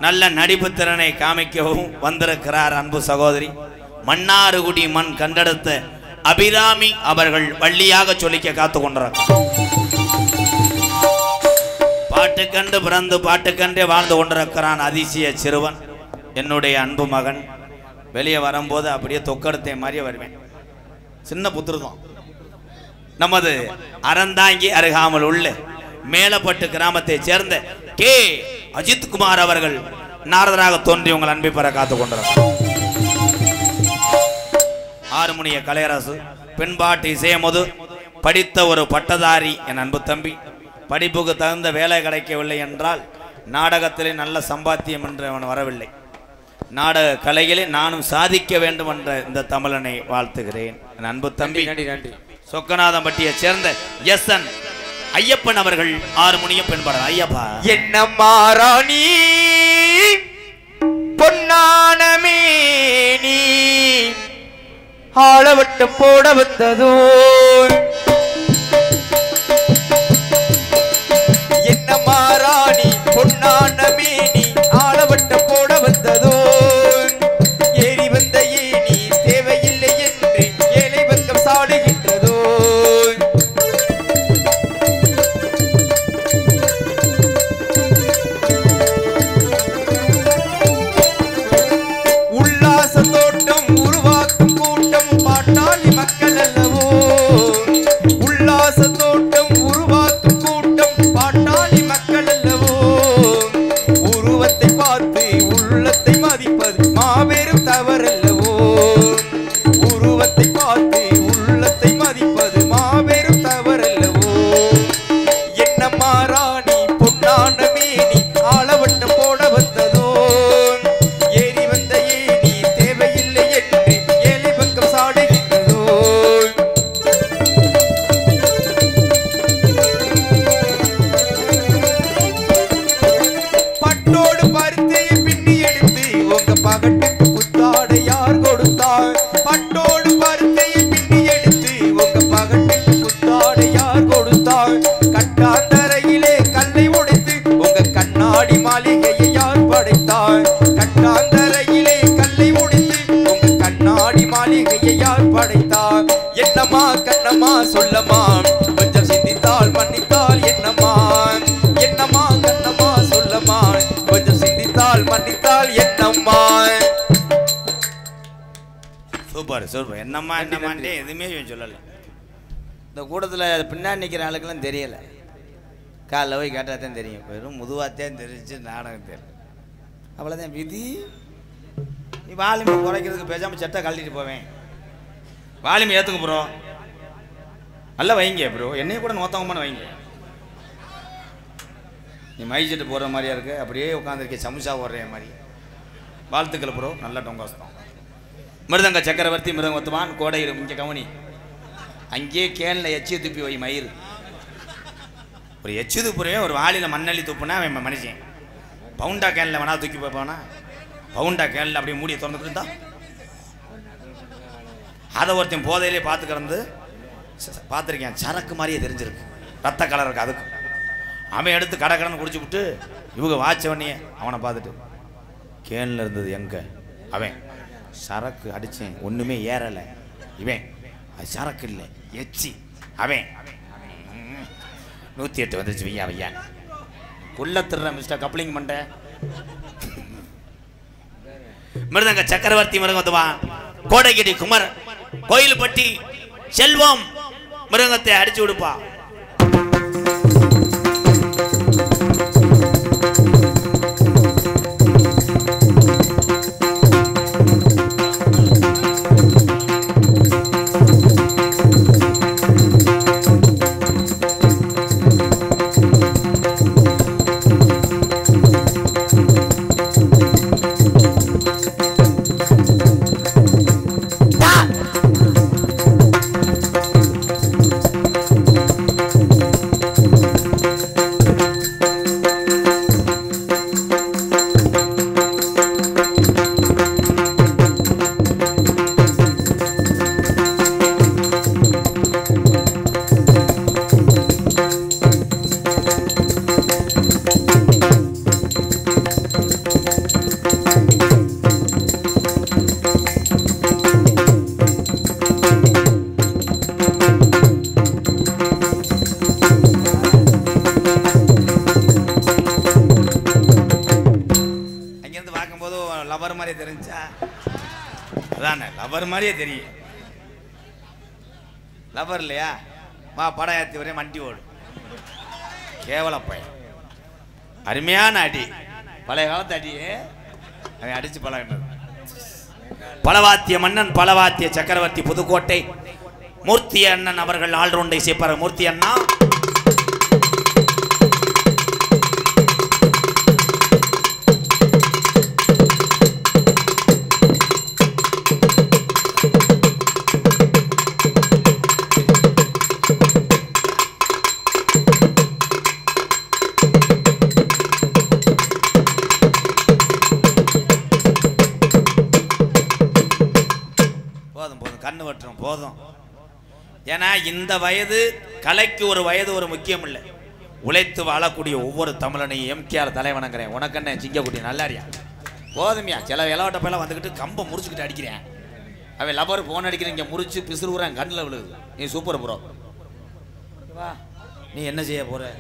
நல்ல நடிப்பு திறனை காமிக்கவும் வந்திருக்கிறார் அன்பு சகோதரி மன்னார்குடி மண் கண்டெடுத்த அபிராமி அவர்கள் வள்ளியாக சொல்லிக்க காத்து கொண்டிருக்கிறார். பாட்டுக்கண்டு பிறந்து பாட்டுக்கண்டே வாழ்ந்து கொண்டிருக்கிறான் அதிசய சிறுவன் என்னுடைய அன்பு மகன். வெளியே வரும்போது அப்படியே தொக்கடுத்த மாதிரியே வருவேன். சின்ன புத்திரதான். நமது அறந்தாங்கி அருகாமல் உள்ள மேலப்பட்டு கிராமத்தை சேர்ந்த கே அஜித் குமார் அவர்கள் நாரதராக தோன்றி உங்கள் அன்பை பெற காத்து கொண்டிருக்கிறார். ஆறுமுனிய கலையரசு பெண்பாட்டு இசையமுது படித்த ஒரு பட்டதாரி என் அன்பு தம்பி. படிப்புக்கு தகுந்த வேலை கிடைக்கவில்லை என்றால் நாடகத்திலே நல்ல சம்பாத்தியம் என்று அவன் வரவில்லை. நாடக கலையிலே நானும் சாதிக்க வேண்டும் என்ற இந்த தமிழனை வாழ்த்துகிறேன். என் அன்பு தம்பி சொக்கநாதம்பட்டியை சேர்ந்த எஸ்என் ஐயப்பன் அவர்கள் ஆறுமுனியம் பெண்பாடல். ஐயப்பா என்ன மாறாணி பொன்னானமே நீ ஆளவட்டு போட வந்ததோ என்ன மாறாணி பொன்னானமே நீ ஆளவட்டு போட வந்ததோ ஏறி வந்த ஏனி தேவையில்லை என்று ஏழை பக்கம் சாடுகின்றதோ உல்லாச தோட்டம் உருவாக்கும் கூட்டம் பாட்டாளி மக்கள் அல்லவோ கண்ணம்மா சொல்லம்மா கொஞ்சம் சிந்தித்தால் மன்னித்தால் என்னம்மா என்னம்மா கண்ணம்மா சொல்லம்மா கொஞ்சம் சிந்தித்தால் மன்னித்தால் என்னம்மா. Super super. என்னம்மா என்னம்மான்ட்டே எதுவுமே சொல்லலை. இந்த கூட்டத்தில் பின்னாடி நிற்கிற ஆளுக்கெல்லாம் தெரியலை. காலைல போய் கேட்டால் தான் தெரியும். வெறும் முதுவாத்தான் தெரிஞ்சு நாடகம் தெரியல. அவ்வளோதான் விதி. நீ வால்யூமை குறைக்கிறதுக்கு பேசாமல் சட்டை கழட்டிட்டு போவேன். வால்யூம் ஏற்றுங்க ப்ரோ. நல்லா வைங்க ப்ரோ. என்னையும் கூட நோத்தவமான வைங்க. நீ மைச்சட்டு போடுற மாதிரியா இருக்கு. அப்படியே உட்காந்துருக்கே சமுசா ஓடுற மாதிரி. வாழ்த்துக்கள் ப்ரோ. நல்லா டொங்காஸ்தான். மிருதங்க சக்கரவர்த்தி மிருதங்கத்துவான் கோடையில் இங்கே கவனி. அங்கேயே கேனில் எச்சியை துப்பி வை மயிறு. ஒரு எச்சு துப்புறையே ஒரு வாளியில் மண்ணள்ளி துப்புனா அவன் மனுஷன். பவுண்டா கேனில் வேணா தூக்கி போய்ப்பானா. பவுண்டா கேனில் அப்படியே மூடியை திறந்துட்டு இருந்தா அதை ஒருத்தன் போதையிலே பார்த்து கிடந்து பார்த்துருக்கேன். சரக்கு மாதிரியே தெரிஞ்சிருக்கு. ரத்த கலர் இருக்கு. அதுக்கு அவன் எடுத்து கடை கடன் குடிச்சு விட்டு இவங்க வாட்சவனையே அவனை பார்த்துட்டு கேனில் இருந்தது எங்கே அவன் சரக்கு அடித்தேன் ஒன்றுமே ஏறலை. இவன் அது சரக்கு இல்லை எச்சி. அவன் 108 வந்துச்சு வையா வையா குள்ள திருற மிஸ்டர் கப்ளிங் பண்ண. மிருதங்க சக்கரவர்த்தி மிருகத்துவான் கோடைகிரி குமர் கோயில்பட்டி செல்வம் மிருகத்தை அடிச்சு விடுப்பா. மாதிரியே தெரியும். லவர் இல்லையா வா படம் ஏற்றி வரே மண்டி ஓடு. கேவல பையன். அருமையான அடி. பழைய காலத்து அடியே அவன் அடிச்சு பழகினது. பலவாத்திய மன்னன் பலவாத்திய சக்கரவர்த்தி புதுக்கோட்டை மூர்த்தி அண்ணன் அவர்கள் ஆல்ரவுண்டை சேர்ப்பார். மூர்த்தி அண்ணா கண்ணு வட்டுறோம் போதும். ஏன்னா இந்த வயது கலைக்கு ஒரு வயது ஒரு முக்கியம் இல்லை. உழைத்து வாழக்கூடிய ஒவ்வொரு தமிழனையும் எம்கேஆர் தலைவணங்கிறேன். உனக்கண்ணே சிங்கக்குட்டி நல்லாரியா போதுமையா. சில இலவட்ட பையெல்லாம் வந்துக்கிட்டு கம்பை முறிச்சுக்கிட்டு அடிக்கிறேன். அவன் லவர் போன் அடிக்கிறீங்க முறிச்சு பிசுறுறான் கண்ணில் விழுகுது. நீ சூப்பர் ப்ரோ. வா நீ என்ன செய்ய போற?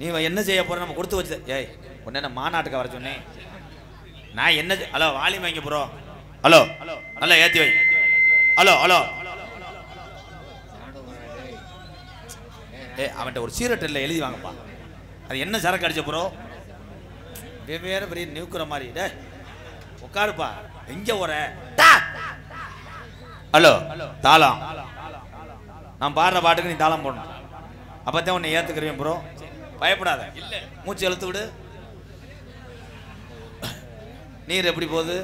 நீ என்ன செய்ய போற? நம்ம கொடுத்து வச்சு ஏய் உன்ன என்ன மாநாட்டுக்கு வர சொன்னேன் நான். என்ன ஹலோ வாலியம் வைங்க ப்ரோ. ஹலோ நல்லா ஏத்தி வை. ஹலோ ஹலோ அவன்கிட்ட ஒரு சீரட்டில் எழுதி வாங்கப்பா. அது என்ன சரக்கு அடிச்ச ப்ரோ? வெவ்வேறு பெரிய நியூக்கிற மாதிரி. டே உட்காருப்பா. எங்க போற? ஹலோ தாளம். நான் பாடுற பாட்டுக்கு நீ தாளம் போடணும். அப்பதான் உன்னை ஏத்துக்கிறேன் ப்ரோ. பயப்படாத. மூச்சு இழுத்து விடு. நீர் எப்படி போகுது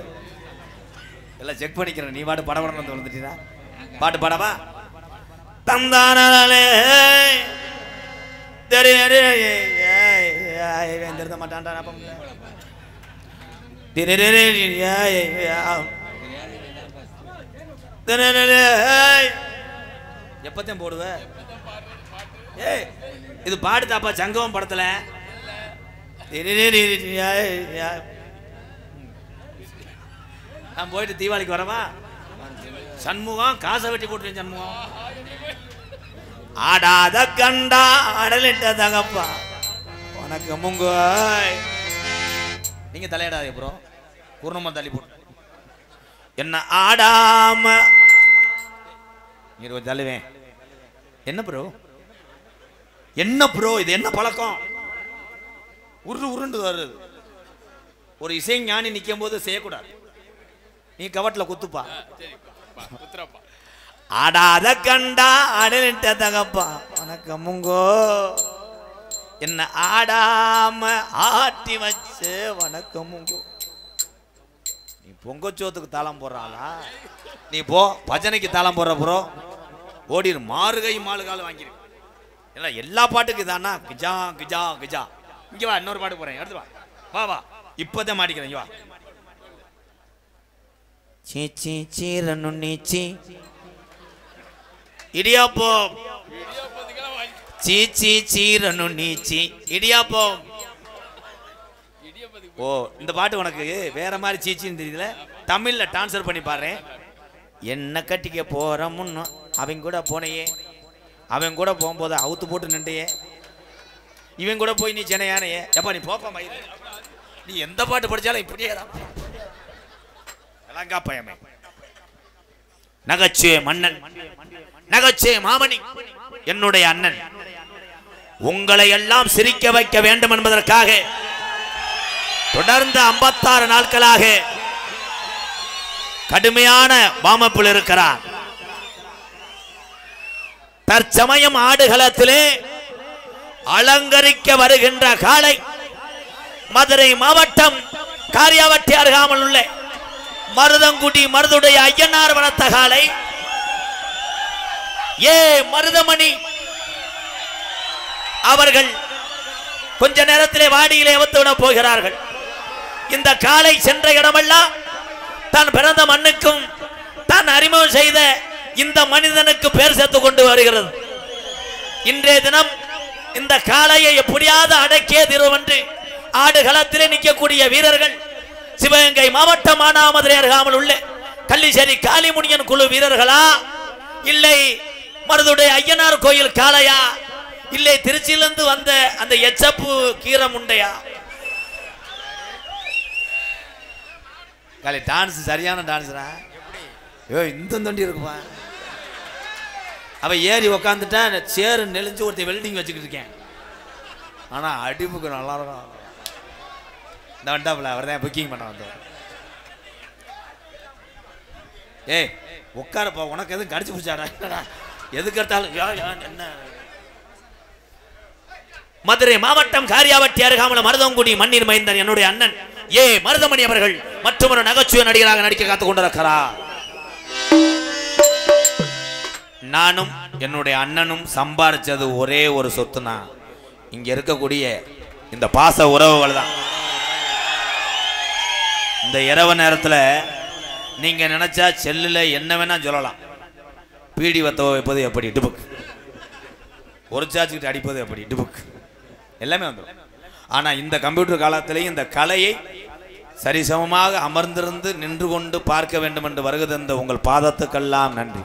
எல்லாம் செக் பண்ணிக்கிறேன். நீ பாட்டு படபடம் வந்து வந்துட்டீனா பாட்டு பாடவா? தந்தானே தெரிந்த மாட்டான்டா. எப்பத்தையும் போடுவ? ஏய் இது பாடு தாப்பா. சங்கமம் படத்துல நான் போயிட்டு தீபாவளிக்கு வரவா? சண்முகம் காசை வெட்டி போட்டு சண்முகம் ஆடாத கண்டா அடலிட்ட தகப்பா உனக்கு முங்க நீங்க தலையிடாதே ப்ரோ பூர்ணமா தள்ளி போட்டு என்ன ஆடாம நீங்க தள்ளுவேன் என்ன ப்ரோ இது என்ன பழக்கம் உருண்டு வருது ஒரு இசை ஞானி நிற்கும் போது செய்யக்கூடாது நீ கவட்டில் குத்துப்பா ஆடாத கண்டா அடலிட்ட தகப்பா உனக்கு முங்கோ என்ன ஆடாம ஆட்டி வச்சு வணக்கம் முங்கோ நீ பொங்கச்சோத்துக்கு தாளம் போடுறாளா நீ போ பஜனைக்கு தாளம் போடுற ப்ரோ ஓடிடு மாறுகை மாளுகால் வாங்கிடு இல்லை எல்லா பாட்டுக்கு தானா கிஜா கிஜா கிஜா இங்கே வா இன்னொரு பாட்டு போறேன் எடுத்து வா வா இப்போதான் மாட்டிக்கிறேன் இங்கே வா சீ சீ சீரனு நீச்சி இடியாப்பம் சீ சீ சீரனு நீச்சி இடியாப்பம் ஓ இந்த பாட்டு உனக்கு வேற மாதிரி சீச்சின்னு தெரியல தமிழ்ல ட்ரான்ஸ்ஃபர் பண்ணி பாரு என்ன கட்டிக்க போற முன்னும் அவங்க கூட போனையே அவன் கூட போகும்போது அவுத்து போட்டு நின்றையே இவன் கூட போய் நீ சென்னையானையே எப்பா நீ போப்பா மயிறு நீ எந்த பாட்டு படிச்சாலும் இப்படியே தான் பயமே நகைச்சுவை மன்னன் நகைச்சுவை மாமணி என்னுடைய அண்ணன் உங்களை எல்லாம் சிரிக்க வைக்க வேண்டும் என்பதற்காக தொடர்ந்து 56 நாட்களாக கடுமையான வாமப்பில் இருக்கிறார் தற்சமயம் ஆடுகளத்திலே அலங்கரிக்க வருகின்ற காளை மதுரை மாவட்டம் காரியாவட்டி அருகாமல் உள்ள மருதங்குடி மருதுடைய ஐயனார் வளர்த்த காளை ஏ மருதமணி அவர்கள் கொஞ்ச நேரத்திலே வாடியிலே வந்துவிட போகிறார்கள் இந்த காளை சென்ற இடமெல்லாம் தான் பிறந்த மண்ணுக்கும் தான் அறிமுகம் செய்த இந்த மனிதனுக்கு பேர் சேர்த்து கொண்டு வருகிறது இன்றைய தினம் இந்த காளையை எப்படியாவது அடக்கிய தீர்வென்று ஆடுகளத்திலே நிற்கக்கூடிய வீரர்கள் சிவகங்கை மாவட்டம் மானாமதுரை அருகாமல் உள்ள கள்ளிச்சேரி காளிமுனியன் குழு வீரர்களா இல்லை மருதுடைய ஐயனார் கோயில் காளையா இல்லை திருச்சியிலிருந்து வந்த அந்த எச்சப்பு கீரமுண்டையா காலை டான்ஸ் சரியான டான்ஸ்ரா ஐயோ இந்த தொண்டி இருக்குப்பா அவ ஏறி உக்காந்துட்டா சேரு நெளிஞ்சு ஒருத்தர் வெல்டிங் வச்சுக்கிட்டு இருக்கேன் ஆனா அடிப்புக்கு நல்லா இருக்கும் இந்த வண்டாப்புல அவர் தான் புக்கிங் பண்ண வந்தோம் ஏய் உட்காரப்பா உனக்கு எதுவும் கடிச்சு பிடிச்சாடா எதுக்கு எடுத்தாலும் என்ன மதுரை மாவட்டம் காரியாவட்டி அருகாமல் மருதங்குடி மண்ணின் மைந்தன் என்னுடைய அண்ணன் ஏ மருதமணி அவர்கள் மற்றொரு நகைச்சுவை நடிகராக நடிக்க காத்துக் கொண்டிருக்கிறார் நானும் என்னுடைய அண்ணனும் சம்பாதிச்சது ஒரே ஒரு சொத்துனா இங்க இருக்கக்கூடிய இந்த பாச உறவுகள் தான் இந்த இரவு நேரத்தில் நீங்க நினைச்சா செல்லுல என்ன வேணா சொல்லலாம் பீடி வத்த வைப்பது எப்படி டிபுக் ஒரு சார்ஜுக்கிட்ட அடிப்பது எப்படி டிபுக் எல்லாமே வந்துடும் ஆனா இந்த கம்ப்யூட்டர் காலத்திலேயும் இந்த கலையை சரிசமமாக அமர்ந்திருந்து நின்று கொண்டு பார்க்க வேண்டும் என்று வருகிறது இந்த உங்கள் பாதத்துக்கெல்லாம் நன்றி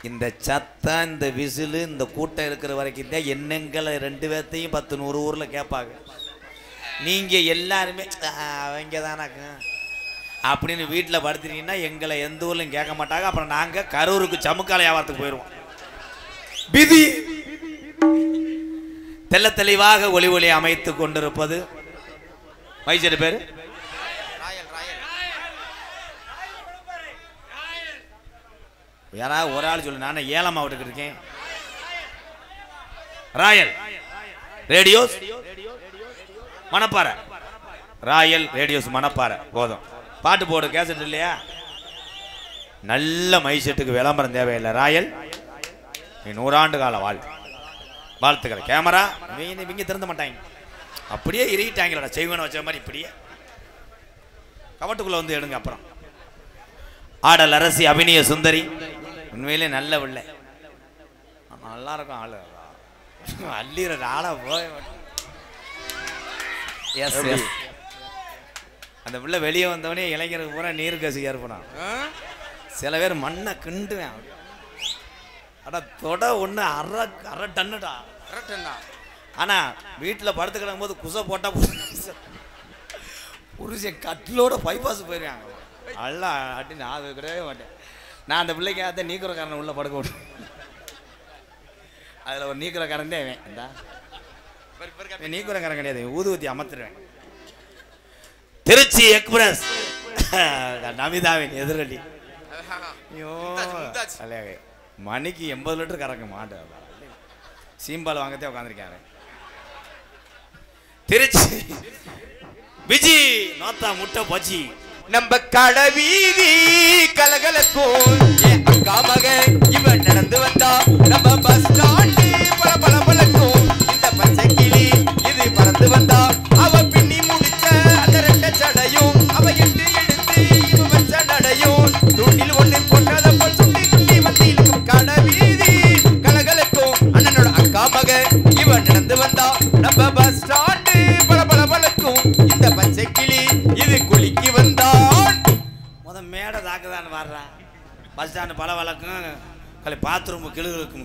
இந்த சத்தம் இந்த விசிலு இந்த கூட்டம் இருக்கிற வரைக்கும் தான் என்னங்களை 2 பேர்த்தையும் 10-100 ஊர்ல கேட்பாங்க நீங்க எல்லாருமே அவங்க தானாக்க அப்படின்னு வீட்டில் படுத்துட்டீங்கன்னா எங்களை எந்த ஊர்லையும் கேட்க மாட்டாங்க அப்புறம் நாங்க கரூருக்கு சமுக்கால வியாபாரத்துக்கு போயிடுவோம் விதி தெல்ல தெளிவாக ஒளி ஒளி அமைத்து கொண்டிருப்பது வைசடு பேரு யாராவது ஒரு ஆள் சொல்லு நானே 7ஆம் மாவட்டத்துக்கு இருக்கேன் Royal radios Manapparai Royal radios Manapparai போதும் பாட்டு போடு கேசட் இல்லையா நல்ல மைசெட்டுக்கு விளம்பரம் தேவையில்லை ராயல் நீ 100 ஆண்டு கால வாழ்த்துக்கள் கேமரா இவங்க திறந்த மாட்டாங்க அப்படியே இறுகிட்டாங்களா செய்வன வச்ச மாதிரி இப்படியே கவட்டுக்குள்ள வந்து எடுங்க அப்புறம் ஆடல் அரசி அபிநய சுந்தரி உண்மையிலே நல்ல பிள்ளை நல்லா இருக்கும் ஆளு அள்ளிற ஆளா போய் அந்த பிள்ளை வெளியே வந்தவனே இளைஞருக்கு பூரா நீர் கசிக்க இருப்பான். சில பேர் மண்ணை கிண்டுவேன். அட தொட ஒன்று அரை டன்னுடா. ஆனால் வீட்டில் படுத்து கிடக்கும் போது குசை போட்டால் புருஷன் கட்டிலோட பைபாஸ் போயிருக்காங்க. அல்ல அட்டி நான் அது கிடையவே மாட்டேன். நான் அந்த பிள்ளைக்கு அதை நீக்கிறக்காரனை உள்ள படுக்க விட்டேன். அதில் ஒரு நீக்கிறக்காரன் தான் இவன். நீக்கிறக்காரன் கிடையாது, ஊதுவத்தி அமர்த்துருவேன். திருச்சி எக்ஸ்பிரஸ் நமிதாவின் எதிரடி. ஐயோ மணிக்கு 80 லிட்டர் கறக்க மாட்டேன். சீம்பால் வாங்கத்தே உட்காந்துருக்காரு. திருச்சி விஜி நோத்தா முட்டை பச்சி. நம்ம கடை வீதி கலகலக்கும் அக்கா மகன் இவன் நடந்து வந்தா நம்ம பஸ் ஸ்டாண்டு பல பல பழக்கும். இந்த பச்சை கிளி இது பறந்து வந்தா அவ பின்னி முடிச்ச அந்த ரெட்ட சடையும் அவ எட்டு எடுத்து இவ வச்ச நடையும் துண்டில் ஒண்ணு போட்டத போல் சுட்டி சுட்டி வந்திருக்கும். கடை வீதி கலகலக்கும் அண்ணனோட அக்கா மகன் இவன் நடந்து வந்தா நம்ம பஸ் ஸ்டாண்டு பல பல பழக்கும். இந்த பச்சை கிளி இது குளிக்கு வந்தான். மேடை தாக்குதான்னு வர்றான். பஸ் ஸ்டாண்டு பல வழக்கம் பாத்ரூம் கிளுகளுக்கும்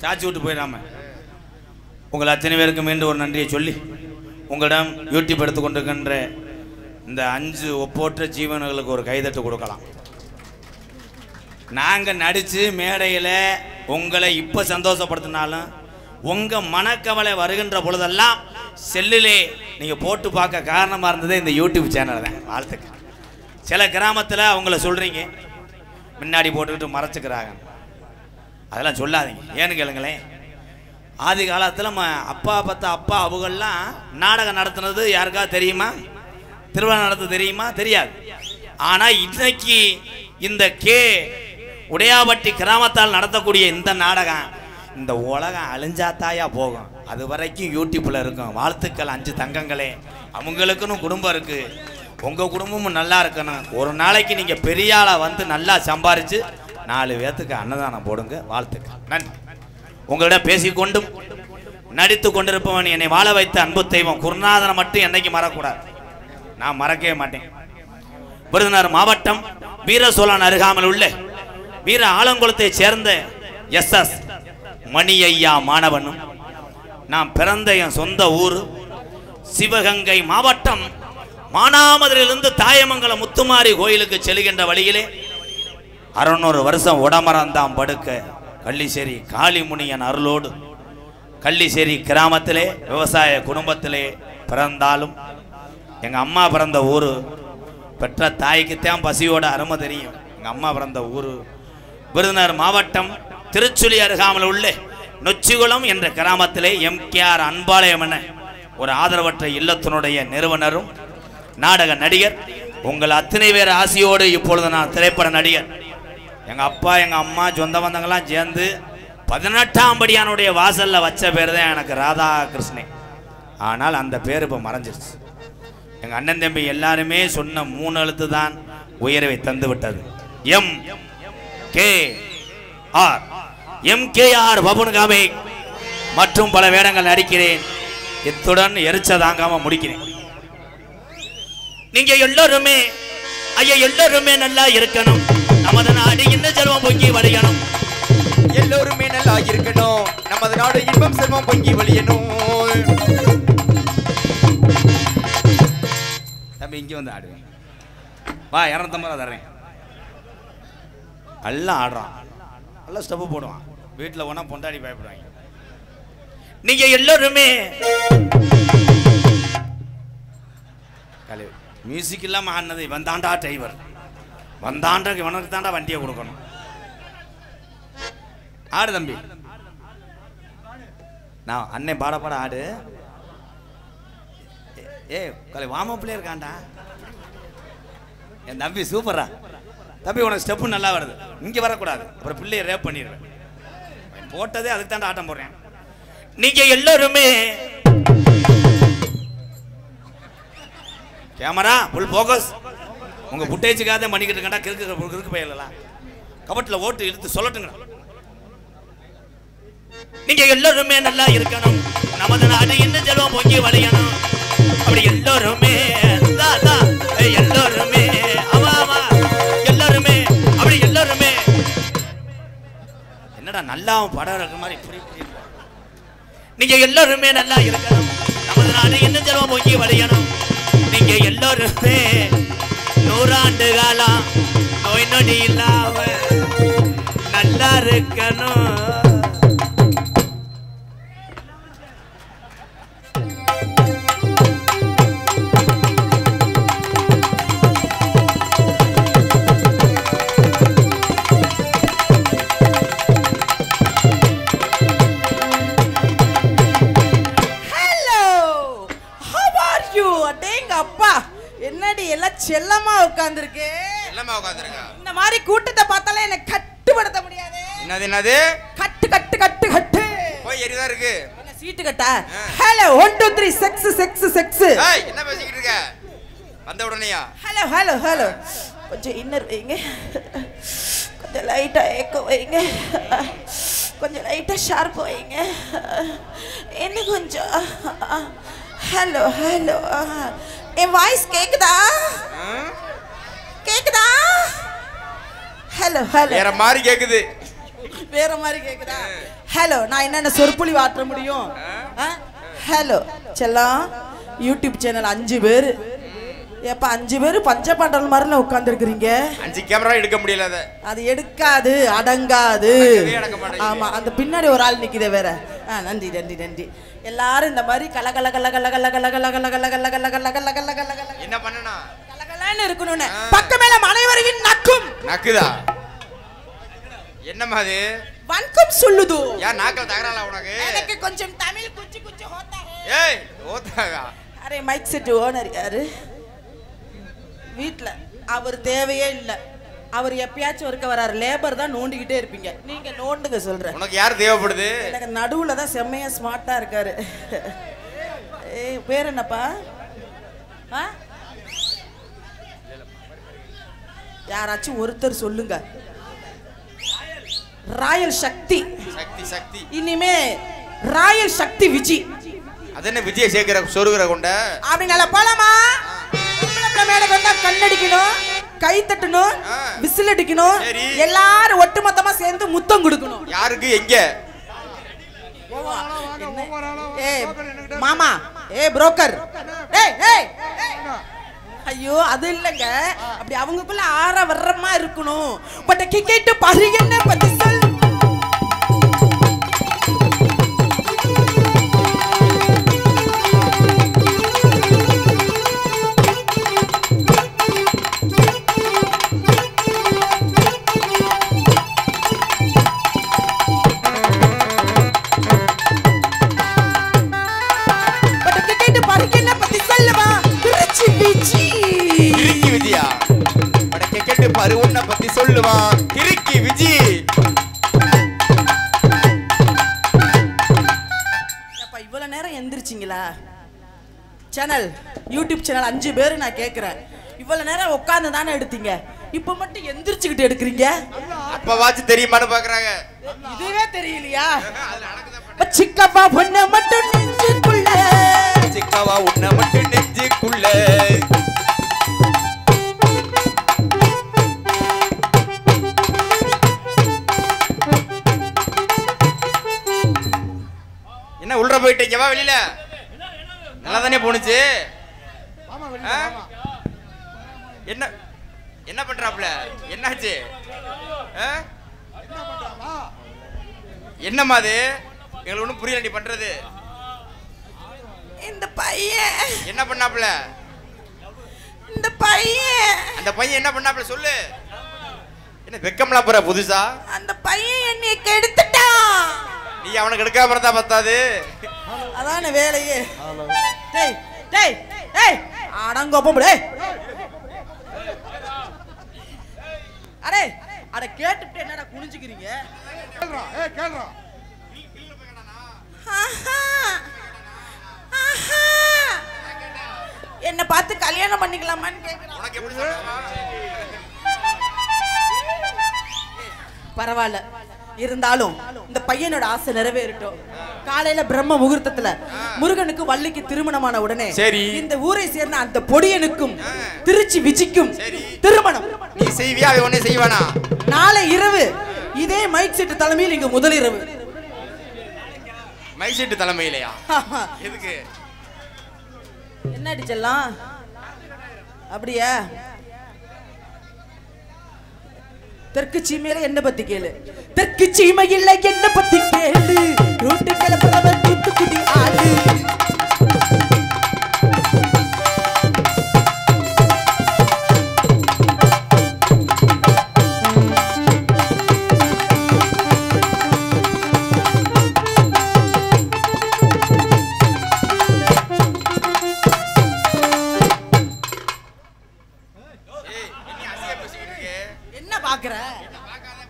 சாச்சி விட்டு போயிடாம. உங்கள் அத்தனை பேருக்கு மீண்டும் ஒரு நன்றியை சொல்லி உங்களிடம் யூடியூப் எடுத்துக்கொண்டிருக்கின்ற இந்த 5 ஒப்போற்ற ஜீவன்களுக்கு ஒரு கைதட்டு கொடுக்கலாம். நாங்கள் நடித்து மேடையில் உங்களை இப்போ சந்தோஷப்படுத்தினாலும் உங்கள் மனக்கவலை வருகின்ற பொழுதெல்லாம் செல்லிலே நீங்கள் போட்டு பார்க்க காரணமாக இருந்ததே இந்த யூடியூப் சேனல் தான். வாழ்த்துக்கள். சில கிராமத்தில் அவங்கள சொல்கிறீங்க முன்னாடி போட்டுக்கிட்டு மறைச்சிக்கிறாங்க. அதெல்லாம் சொல்லாதீங்க. ஏன்னு கேளுங்களேன், ஆதி காலத்தில் அப்பா பத்த அப்பா அவங்கெல்லாம் நாடகம் நடத்துனது யாருக்காவது தெரியுமா? திருவிழா நடத்த தெரியுமா? தெரியாது. ஆனால் இன்னைக்கு இந்த உடையாபட்டி கிராமத்தால் நடத்தக்கூடிய இந்த நாடகம் இந்த உலகம் அழிஞ்சாத்தாயா போகும். அது வரைக்கும் யூடியூப்பில் இருக்கும். வாழ்த்துக்கள் 5 தங்கங்களே. அவங்களுக்குன்னு குடும்பம் இருக்குது. உங்கள் குடும்பமும் நல்லா இருக்கணும். ஒரு நாளைக்கு நீங்கள் பெரிய ஆளாக வந்து நல்லா சம்பாரித்து 4 பேர்த்துக்கு அன்னதானம் போடுங்க. வாழ்த்துக்கள். நன்றி. உங்களிடம் பேசிக்கொண்டும் நடித்து கொண்டிருப்பவன் என்னை வாழ வைத்த அன்பு தெய்வம் குருநாதனை மட்டும் என்னைக்கு மறக்கூடாது. நான் மறக்கவே மாட்டேன். விருதுநகர் மாவட்டம் வீரசோழன் அருகாமல் உள்ள வீர ஆலங்குளத்தை சேர்ந்த SS மணி ஐயா மாணவனும் நான் பிறந்த என் சொந்த ஊர் சிவகங்கை மாவட்டம் மானாமதுரையிலிருந்து தாயமங்கலம் முத்துமாரி கோயிலுக்கு செல்கின்ற வழியிலே 600 வருஷம் உடமரந்தாம் படுக்க கள்ளிசேரி காளிமுனியன் அருளோடு கள்ளிசேரி கிராமத்திலே விவசாய குடும்பத்திலே பிறந்தாலும் எங்கள் அம்மா பிறந்த ஊர் பெற்ற தாய்க்குத்தான் பசியோட அருமை தெரியும். எங்கள் அம்மா பிறந்த ஊர் விருதுநகர் மாவட்டம் திருச்சுழி அருகாமல் உள்ள நொச்சிகுளம் என்ற கிராமத்திலே MKR அன்பாலயம் என ஒரு ஆதரவற்ற இல்லத்தினுடைய நிறுவனரும் நாடக நடிகர். உங்கள் அத்தனை பேர் ஆசையோடு இப்பொழுது நான் திரைப்பட நடிகர். எங்கள் அப்பா எங்கள் அம்மா சொந்த பந்தங்கள்லாம் சேர்ந்து 18ஆம் படியானுடைய வாசலில் வச்ச பேர் தான் எனக்கு ராதாகிருஷ்ணன். ஆனால் அந்த பேர் இப்போ மறைஞ்சிருச்சு. எங்கள் அண்ணன் தம்பி எல்லாருமே சொன்ன 3 எழுத்து தான் உயர்வை தந்து விட்டது. MKR பபுன்காமே மற்றும் பல வேடங்கள் நடிக்கிறேன். இத்துடன் எரிச்ச தாங்காம முடிக்கிறேன். நீங்க எல்லாருமே எல்லாருமே நல்லா இருக்கணும். நமது நாடு இந்த செல்வம் பொங்கி வழியணும். எல்லோருமே நல்லா இருக்கணும். நமது நாடு இன்பம் செல்வம் பொங்கி வழியணும். தம்பி இங்கே வந்து ஆடுவேன். வா 250 ரூபா தர்றேன். எல்லாம் ஆடுறான். நல்லா ஸ்டெப்பு போடுவான். வீட்டில் போனால் பொண்டாடி பயப்படுவாங்க. நீங்க எல்லாருமே மியூசிக் இல்லாமல் ஆடினது வந்தாண்டா டிரைவர் வந்தாண்டா இவனுக்கு தாண்டா வண்டியை கொடுக்கணும். ஆடு தம்பி. நான் அண்ணன் பாட பாட ஆடு. கலை வாமப்பிலே இருக்காண்டா என் தம்பி. சூப்பரா தம்பி. உனக்கு ஸ்டெப்பு நல்லா வருது. இங்கே வரக்கூடாது, அப்புறம் பிள்ளைய ரேப் பண்ணிடுவேன். போட்டதே அதுக்கு தாண்டா ஆட்டம் போடுறேன். நீங்க எல்லாருமே கேமரா ஃபுல் ஃபோக்கஸ். உங்க புட்டேஜுக்காக பண்ணிக்கிட்டு இருக்கா. கிறுக்கு பயிலலாம் கபட்டில் ஓட்டு இழுத்து சொல்லட்டுங்க. நீங்க எல்லாருமே நல்லா இருக்கணும். நமது நாடு இன்னும் செல்வம் பொங்கி வழியணும். அப்படி எல்லாருமே என்னடா நல்லா படம் இருக்கிற மாதிரி இப்படி நீங்க எல்லாருமே நல்லா இருக்கணும். நமது நாடு இன்னும் செல்வம் பொங்கி வழியணும். நீங்க எல்லாருமே 100 ஆண்டு காலம் நோய் நொடி இல்லாம நல்லா இருக்கணும். செல்லமா உட்கார்ந்திருக்கு. செல்லமா உட்கார்ந்திருக்கா? இந்த மாதிரி கூட்டத்தை பார்த்தாலே என்ன கட்டுப்படுத்த முடியாது. என்னது கட்டு கட்டு கட்டு கட்டு போய் எரிதா இருக்கு. என்ன சீட்டு கட்டா? Hello 1 2 3 checks checks checks. ஏய் என்ன பேசிக்கிட்டு இருக்க? வந்த உடனேயா? ஹலோ ஹலோ ஹலோ கொஞ்சம் இன்னர் வைங்க, கொஞ்சம் லைட்டா ஏக்கோ வைங்க, கொஞ்சம் லைட்டா ஷார்ப் வைங்க, என்ன கொஞ்சம் ஹலோ ஹலோ. என் வாய்ஸ் கேக்குதா? கேக்குதா? Hello hello. வேற மாதிரி கேக்குது. வேற மாதிரி கேக்குதா? ஹலோ நான் என்னென்ன சொற்பொழி வாட்ட முடியும்? ஹலோ செல்லம் யூடியூப் சேனல் 5 பேர். ஏப்பா 5 பேர் பஞ்சபாண்டல் மாதிரில உட்கார்ந்துருக்கிறீங்க. 5 கேமரா எடுக்க முடியல. அது எடுக்காது, அடங்காது. ஆமா அந்த பின்னாடி ஒரு ஆள் நிக்குதே வேற. நன்றி நன்றி நன்றி. எல்லாரும் இந்த மாதிரி கல கல கல கல கல கல கல கல கல கல கல கல கல கல கல கல என்ன பண்ணனும்? கலகலன்னு இருக்கணும்னு பக்கமேல மனைவரின் நக்கும் நக்குதா? என்னமா அது? வணக்கம் சொல்லுது. யா நாக்கல தகரால உனக்கு? எனக்கு கொஞ்சம் தமிழ் குச்சி குச்சி ஹோதா ஹே. ஏய் ஹோதாவா? அரே மைக் செட் ஓனர் யாரு? வீட்ல அவர் தேவையே இல்ல. அவர் எப்பயாச்சும் ஒருக்க வராரு. லேபர் தான் நோண்டிக்கிட்டே இருப்பீங்க. நீங்க நோண்டுங்க சொல்றேன். உனக்கு யார் தேவைப்படுது? எனக்கு நடுவுல தான் செம்மையா ஸ்மார்ட்டா இருக்காரு. ஏய் பேர் என்னப்பா? யாராச்சும் ஒருத்தர் சொல்லுங்க. ராயல் சக்தி. சக்தி சக்தி. இனிமே ராயல் சக்தி விஜி. அது என்ன விஜய் சேகர சொருகுற கொண்ட? அப்படி நல்ல போலாமா? மேல வந்தா கண்ணடிக்கணும், கை தட்டணும், விசில் அடிக்கணும், எல்லாரும் ஒட்டுமொத்தமா சேர்ந்து முத்தம் கொடுக்கணும். யாருக்கு எங்க? ஏய் மாமா, ஏய் புரோக்கர், ஏய் ஏய் ஐயோ அது இல்லங்க. அப்படி அவங்களுக்குள்ள ஆற வர்றமா இருக்கணும். பட் கிக்கெட் பாரு என்ன பத்தி சொல். உன்னை பத்தி சொல்லுவான் கிறுக்கி விஜி. அப்ப இவ்வளவு நேரம் எந்திரிச்சிங்களா? சேனல் யூடியூப் சேனல் 5 பேர் நான் கேக்குறேன். இவ்வளவு நேரம் உட்கார்ந்து தானே எடுத்தீங்க, இப்ப மட்டும் எந்திரிச்சுக்கிட்டு எடுக்கிறீங்க. அப்ப வாச்சு தெரியுமான்னு பாக்குறாங்க. இதுவே தெரியலையா? சிக்கவா உன்னை மட்டும் நெஞ்சுக்குள்ள, சிக்கவா உன்னை மட்டும் நெஞ்சுக்குள்ள. என்ன உள்ள போயிட்டீங்க? வா வெளியில. நல்லா தானே போனுச்சு. என்ன என்ன பண்றாப்ல? என்னாச்சு? என்னம்மா அது? எங்களுக்கு ஒண்ணும் புரியல நீ பண்றது. இந்த பையன் என்ன பண்ணாப்ல? இந்த பையன் அந்த பையன் என்ன பண்ணாப்ல சொல்லு. என்ன வெக்கம்லாம் போற புதுசா? அந்த பையன் என்னை கெடுத்துட்டான். நீ அவனுக்கு எடுக்காம இருந்தா பத்தாது. அதான வேலையே. டேய் டேய் டேய் அடங்கோப்பம் டேய். அரே அட கேட்டுட்டு என்னடா குனிஞ்சிக்கிறீங்க? கேளுடா கேளுடா. என்ன பார்த்து கல்யாணம் பண்ணிக்கலாமான்னு கேக்குறான். உனக்கு எப்படி சொல்றா? பரவாயில்ல, இருந்தாலும் இந்த பையனோட ஆசை நிறைவேறட்டும். காலையில பிரம்ம முகூர்த்தத்துல முருகனுக்கு வள்ளிக்கு திருமணமான உடனே இந்த ஊரை சேர்ந்த அந்த பொடியனுக்கும் திருச்சி விஜிக்கும் திருமணம். நீ செய்வியா? அவன் ஒண்ணே செய்வானா? நாளை இரவு இதே மைக் செட் தலைமையில் இங்க முதலிரவு. Mic set தலைமையிலையா? எதுக்கு? என்ன அடிச்சலாம்? அப்படியா? தெற்கு சீமையில என்ன பத்தி கேளு. தெற்கு சீமையில என்ன பத்தி கேளு. ரோட்டு கிளப்புறவன் தூத்துக்குடி ஆளு.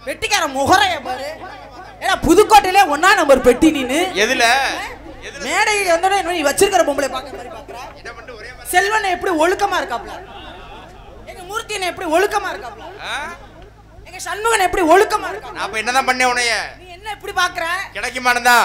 வெட்டிக்கார முகரைய பாரு. ஏன்னா புதுக்கோட்டையிலே 1ஆம் நம்பர் பெட்டி நீனு. எதுல? மேடையில வந்தோட நீ வச்சிருக்கிற பொம்பளை பாக்குற மாதிரி பாக்குற. செல்வன் எப்படி ஒழுக்கமா இருக்காப்ல, எங்க மூர்த்தியனை எப்படி ஒழுக்கமா இருக்காப்ல, எங்க சண்முகன் எப்படி ஒழுக்கமா இருக்காப்ல. அப்ப என்னதான் பண்ணே உனைய? நீ என்ன இப்படி பாக்குற? கிடைக்குமானதா?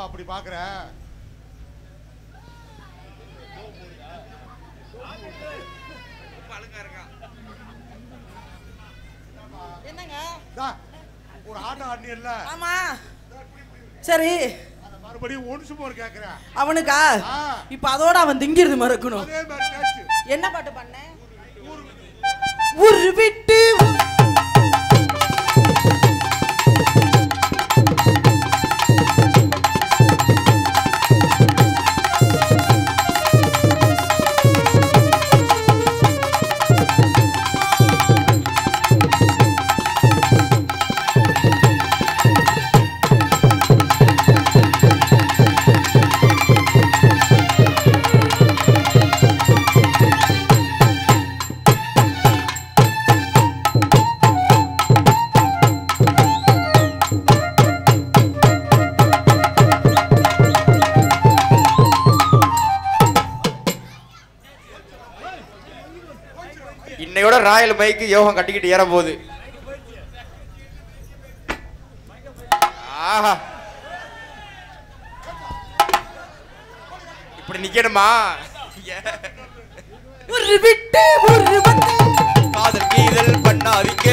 அப்படி பாக்குற? என்னங்க ஒரு ஆட்டம் ஆடினியல்ல? ஆமா. சரி மறுபடியும் ஒன்சு மோர் கேக்குற அவனுக்கா? இப்ப அதோட அவன் திங்கிறது மறக்கணும். அதே மாதிரி கேச்சு. என்ன பாட்டு பண்ண? ஊரு விட்டு இன்னையோட ராயல் பைக்கு யோகம் கட்டிக்கிட்டு ஏற போகுது. ஆஹா, இப்படி நிக்கணுமா? ஒரு விட்டு ஒரு வந்து காதல் கீதல் பண்ணாதீங்க.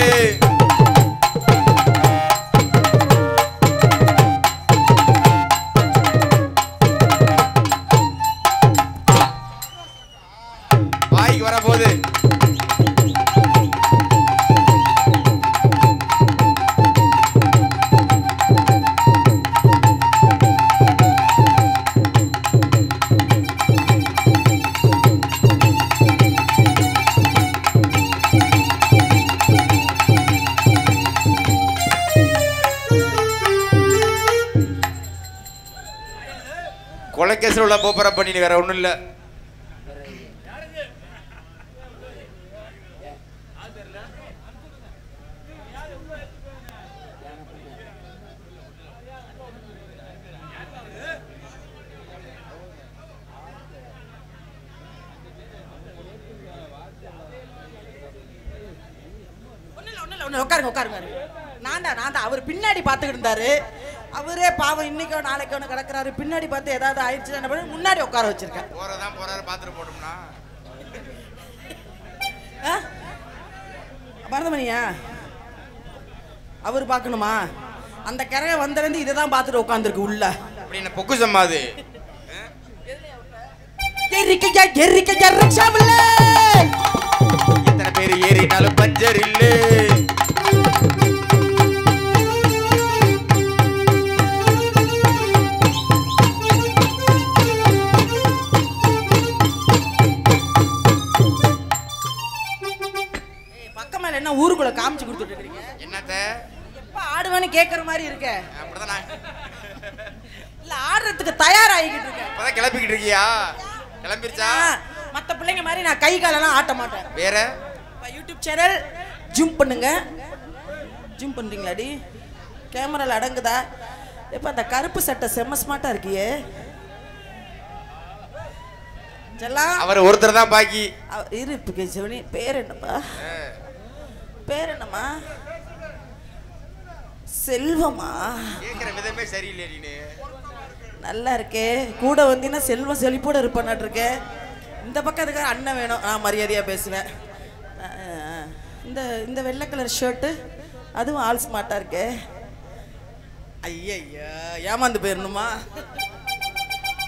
வாய்க்கு வர போகுது. கொலைக்கேசில் உள்ள போப்பர பண்ணி வேற ஒண்ணும் இல்ல. உட்காருங்க உட்காருங்க. நான் தான் அவர் பின்னாடி பாத்துக்கிட்டு இருந்தாரு. அவரே பாவம் இன்னைக்கோ நாளைக்கோ கிடக்குறாரு. பின்னாடி பார்த்து ஏதாவது ஆயிடுச்சு என்ன பண்ண முன்னாடி உட்கார வச்சிருக்கேன். போறதான் போறாரு பாத்துட்டு போட்டோம்னா மருதமணியா அவர் பார்க்கணுமா? அந்த கரையை வந்திருந்து இதை தான் பார்த்துட்டு உட்காந்துருக்கு உள்ள. அப்படி என்ன பொக்கு சம்மாது? ஏறிக்கையா ஏறிக்கையா ரிக்ஷாவில் எத்தனை பேர் ஏறினாலும் பஞ்சர் இல்ல. பக்கமா என்ன ஊருக்குள்ள காமிச்சு கொடுத்துட்டு இருக்கீங்க? என்னத்த எப்ப ஆடுவேன்னு கேக்குற மாதிரி இருக்க? அப்படிதான் நான் இல்ல ஆடுறதுக்கு தயாராகிக்கிட்டு இருக்கேன். இப்பதான் கிளப்பிக்கிட்டு இருக்கியா? கிளம்பிருச்சா? மத்த பிள்ளைங்க மாதிரி நான் கை காலெல்லாம் ஆட்ட மாட்டேன். வேற யூடியூப் சேனல் ஜூம் பண்ணுங்க. ஜூம் பண்றீங்களாடி? கேமரால அடங்குதா? எப்ப அந்த கருப்பு சட்டை செம்ம ஸ்மார்ட்டா இருக்கியே. செல்லாம் அவர் ஒருத்தர் தான் பாக்கி. இரு இப்ப கேசவனி பேர் என்னப்பா? பேர் என்னம்மா? செல்வமா? கேக்குற விதமே சரியில்லை நீ. நல்லா இருக்கே. கூட வந்தீங்கன்னா செல்வம் செழிப்போட இருப்பான்னு இருக்கே. இந்த பக்கம் இருக்க அண்ணன் வேணும். நான் மரியாதையா பேசுவேன். இந்த இந்த வெள்ளை கலர் ஷர்ட்டு அதுவும் ஆல் ஸ்மார்ட்டா இருக்கே. ஐயா ஏமாந்து போயிடணுமா?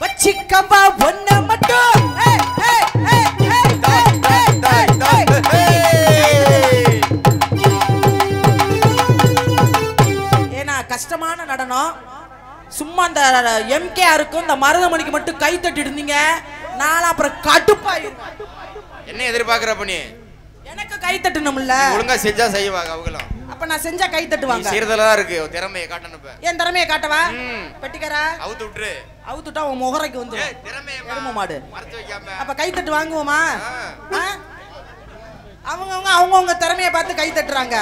வச்சிக்கப்பா ஒன்ன மட்டும் ஏன்னா கஷ்டமான நடனம். சும்மா அந்த எம்கேஆருக்கும் இந்த மருதமணிக்கு மட்டும் கை தட்டி இருந்தீங்க. நான் அப்புறம் கடுப்பாயிரும். என்ன எதிர்பார்க்கறப்ப நீ? எனக்கு கை தட்டணும்ல. ஒழுங்கா செஞ்சா செய்வாங்க அவங்களும். அப்ப நான் செஞ்சா கை தட்டுவாங்க. சீரதலா இருக்கு திறமையை காட்டணும். இப்ப என் திறமையை காட்டவா? பெட்டிக்காரா அவுத்து விட்டுரு. அவுத்துட்டா உன் முகரைக்கு வந்துரும். திறமையை மாடு மறைச்சு வைக்காம. அப்ப கை தட்டு வாங்குவோமா? அவங்கவுங்க திறமையை பார்த்து கை தட்டுறாங்க.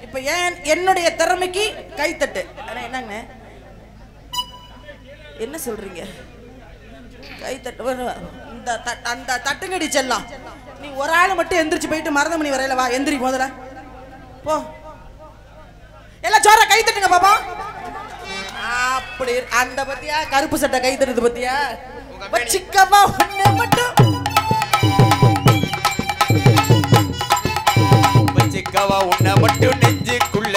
இப்ப என்னுடைய திறமைக்கு கை தட்டு. என்னங்க என்ன சொல்றீங்க? கை தட்டு அந்த தட்டுங்கடி செல்லாம். நீ ஒரு ஆள் மட்டும் எந்திரிச்சு போயிட்டு மருதமணி வரையில வா. எந்திரி முதல்ல போ. எல்லாம் ஜோரா கை தட்டுங்க பாப்பா. அப்படி அந்த பத்தியா கருப்பு சட்டை கை தட்டுது பத்தியா? வச்சிக்கவா ஒண்ணு மட்டும். வச்சிக்கவா உன்னை மட்டும் நெஞ்சுக்குள்ள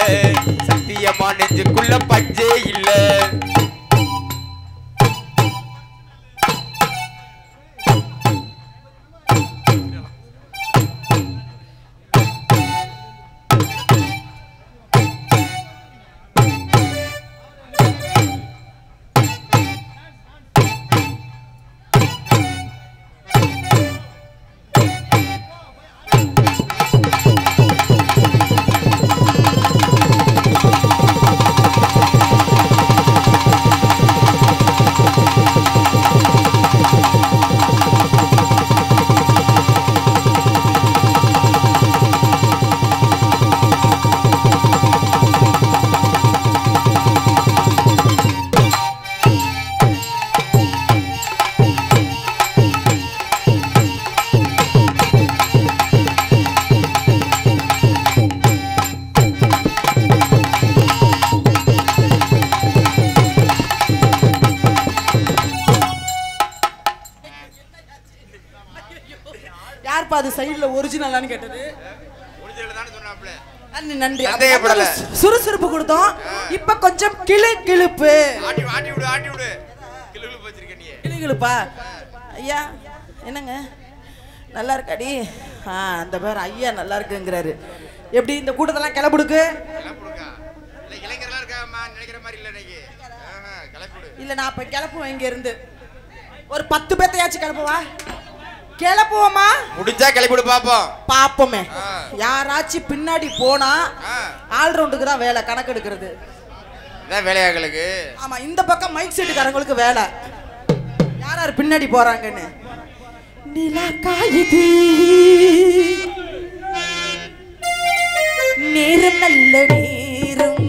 சத்தியமா நெஞ்சுக்குள்ள பஞ்சே இல்ல. யார்ப்பா அது சைடுல ஒரிஜினலான்னு கேட்டது? நன்றி. சுறுசுறுப்பு கொடுத்தோம். இப்ப கொஞ்சம் கிளுகிளுப்பு. கிளுகிளுப்பா ஐயா? என்னங்க நல்லா இருக்காடி? அந்த பேர் ஐயா நல்லா இருக்குங்கிறாரு. எப்படி இந்த கூட்டத்தெல்லாம் கிளப்புடுக்கு? இல்ல நான் இப்ப கிளப்புவேன். இங்க இருந்து ஒரு 10 பேத்தையாச்சும் கிளப்புவா. கிளப்புவோமா? முடிஞ்சா கிளப்பிடு பாப்போம். பாப்போமே. யாராச்சும் பின்னாடி போனா ஆல்ரவுண்டுக்கு தான் வேலை கணக்கு எடுக்கிறது. இதான் வேலையாங்களுக்கு. ஆமா இந்த பக்கம் மைக் செட்டுக்காரங்களுக்கு வேலை. யார் யார் பின்னாடி போறாங்கன்னு. நிலா காயுது நேரம் நல்ல நேரம்.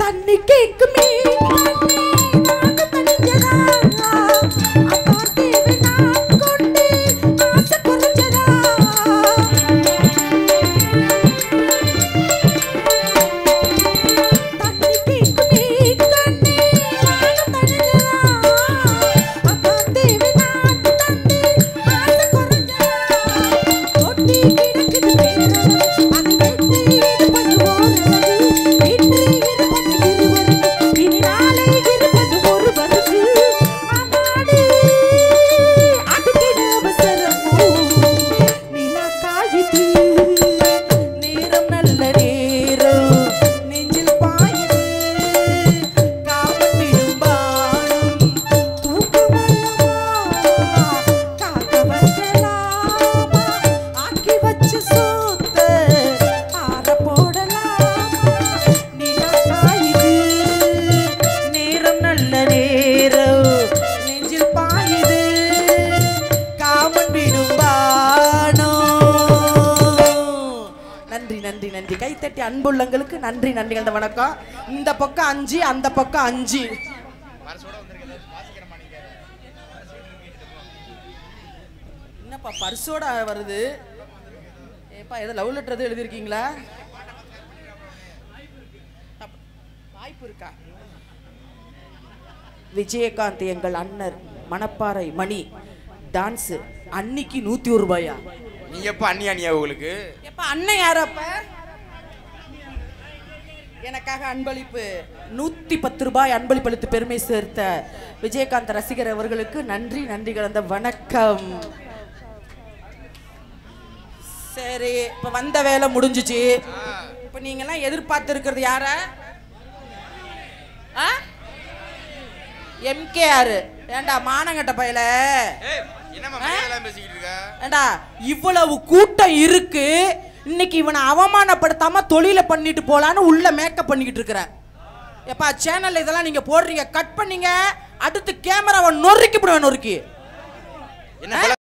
தண்ணி கேக்குமே நாங்க தனிஞ்சதா அப்பா தேவை நான் கொண்டு ஆசை குறைஞ்சதா தண்ணி கேக்குமே கண்ணே நாங்க தனிஞ்சதா அப்பா தேவை நான் தந்து ஆசை குறைஞ்சதா கொட்டி கிடக்குது பேரு அது வெட்டி இருப்பது ஓரளவு இன்று இருப்பது இருவருக்கு இனி நாளை இருப்பது ஒரு பரிசு அம்மாடி அதுக்கு அவசரமோ நிலா காயுது நேரம் நல்ல நேரம் நெஞ்சில் பாயுது காவல் விடும் பாடும் தூக்கமல்லவா காக்க வைக்கலாமா ஆக்கி வச்ச சோத்த ஆற போடலாமா நிலா காயுது நேரம் நல்ல நேரம் நெஞ்சில் பாயுது காமன் விடும் பானோ நன்றி நன்றி நன்றி கைத்தட்டி அன்புள்ளங்களுக்கு நன்றி நன்றி அந்த வணக்கம் இந்த பக்கம் 5 அந்த பக்கம் 5 என்னப்பா பர்ஸோட வருது ஏப்பா ஏதோ லவ் லெட்டர் எதுவும் எழுதியிருக்கீங்களா வாய்ப்பு இருக்கா விஜயகாந்த் எங்கள் அண்ணர் மணப்பாறை மணி டான்ஸ் அன்னிக்கு 101 ரூபாயா நீ எப்ப அண்ணியா உங்களுக்கு எப்ப அண்ணன் யாரப்ப எனக்காக அன்பளிப்பு 110 ரூபாய் அன்பளிப்பு அளித்து பெருமை சேர்த்த விஜயகாந்த் ரசிகர் அவர்களுக்கு நன்றி நன்றி கலந்த வணக்கம். சரி இப்ப வந்த வேலை முடிஞ்சுச்சு. இப்ப நீங்க எல்லாம் எதிர்பார்த்து இருக்கிறது யார? எம்கேஆர். ஏண்டா மானங்கட்ட பயல, ஏண்டா இவ்வளவு கூட்டம் இருக்கு, இன்னைக்கு இவனை அவமானப்படுத்தாம தொழில பண்ணிட்டு போலான்னு உள்ள மேக்கப் பண்ணிக்கிட்டு இருக்கிற. எப்பா சேனல்ல இதெல்லாம் நீங்க போடுறீங்க, கட் பண்ணீங்க, அடுத்து கேமராவை நொறுக்கி போடுவேன். நொறுக்கி என்ன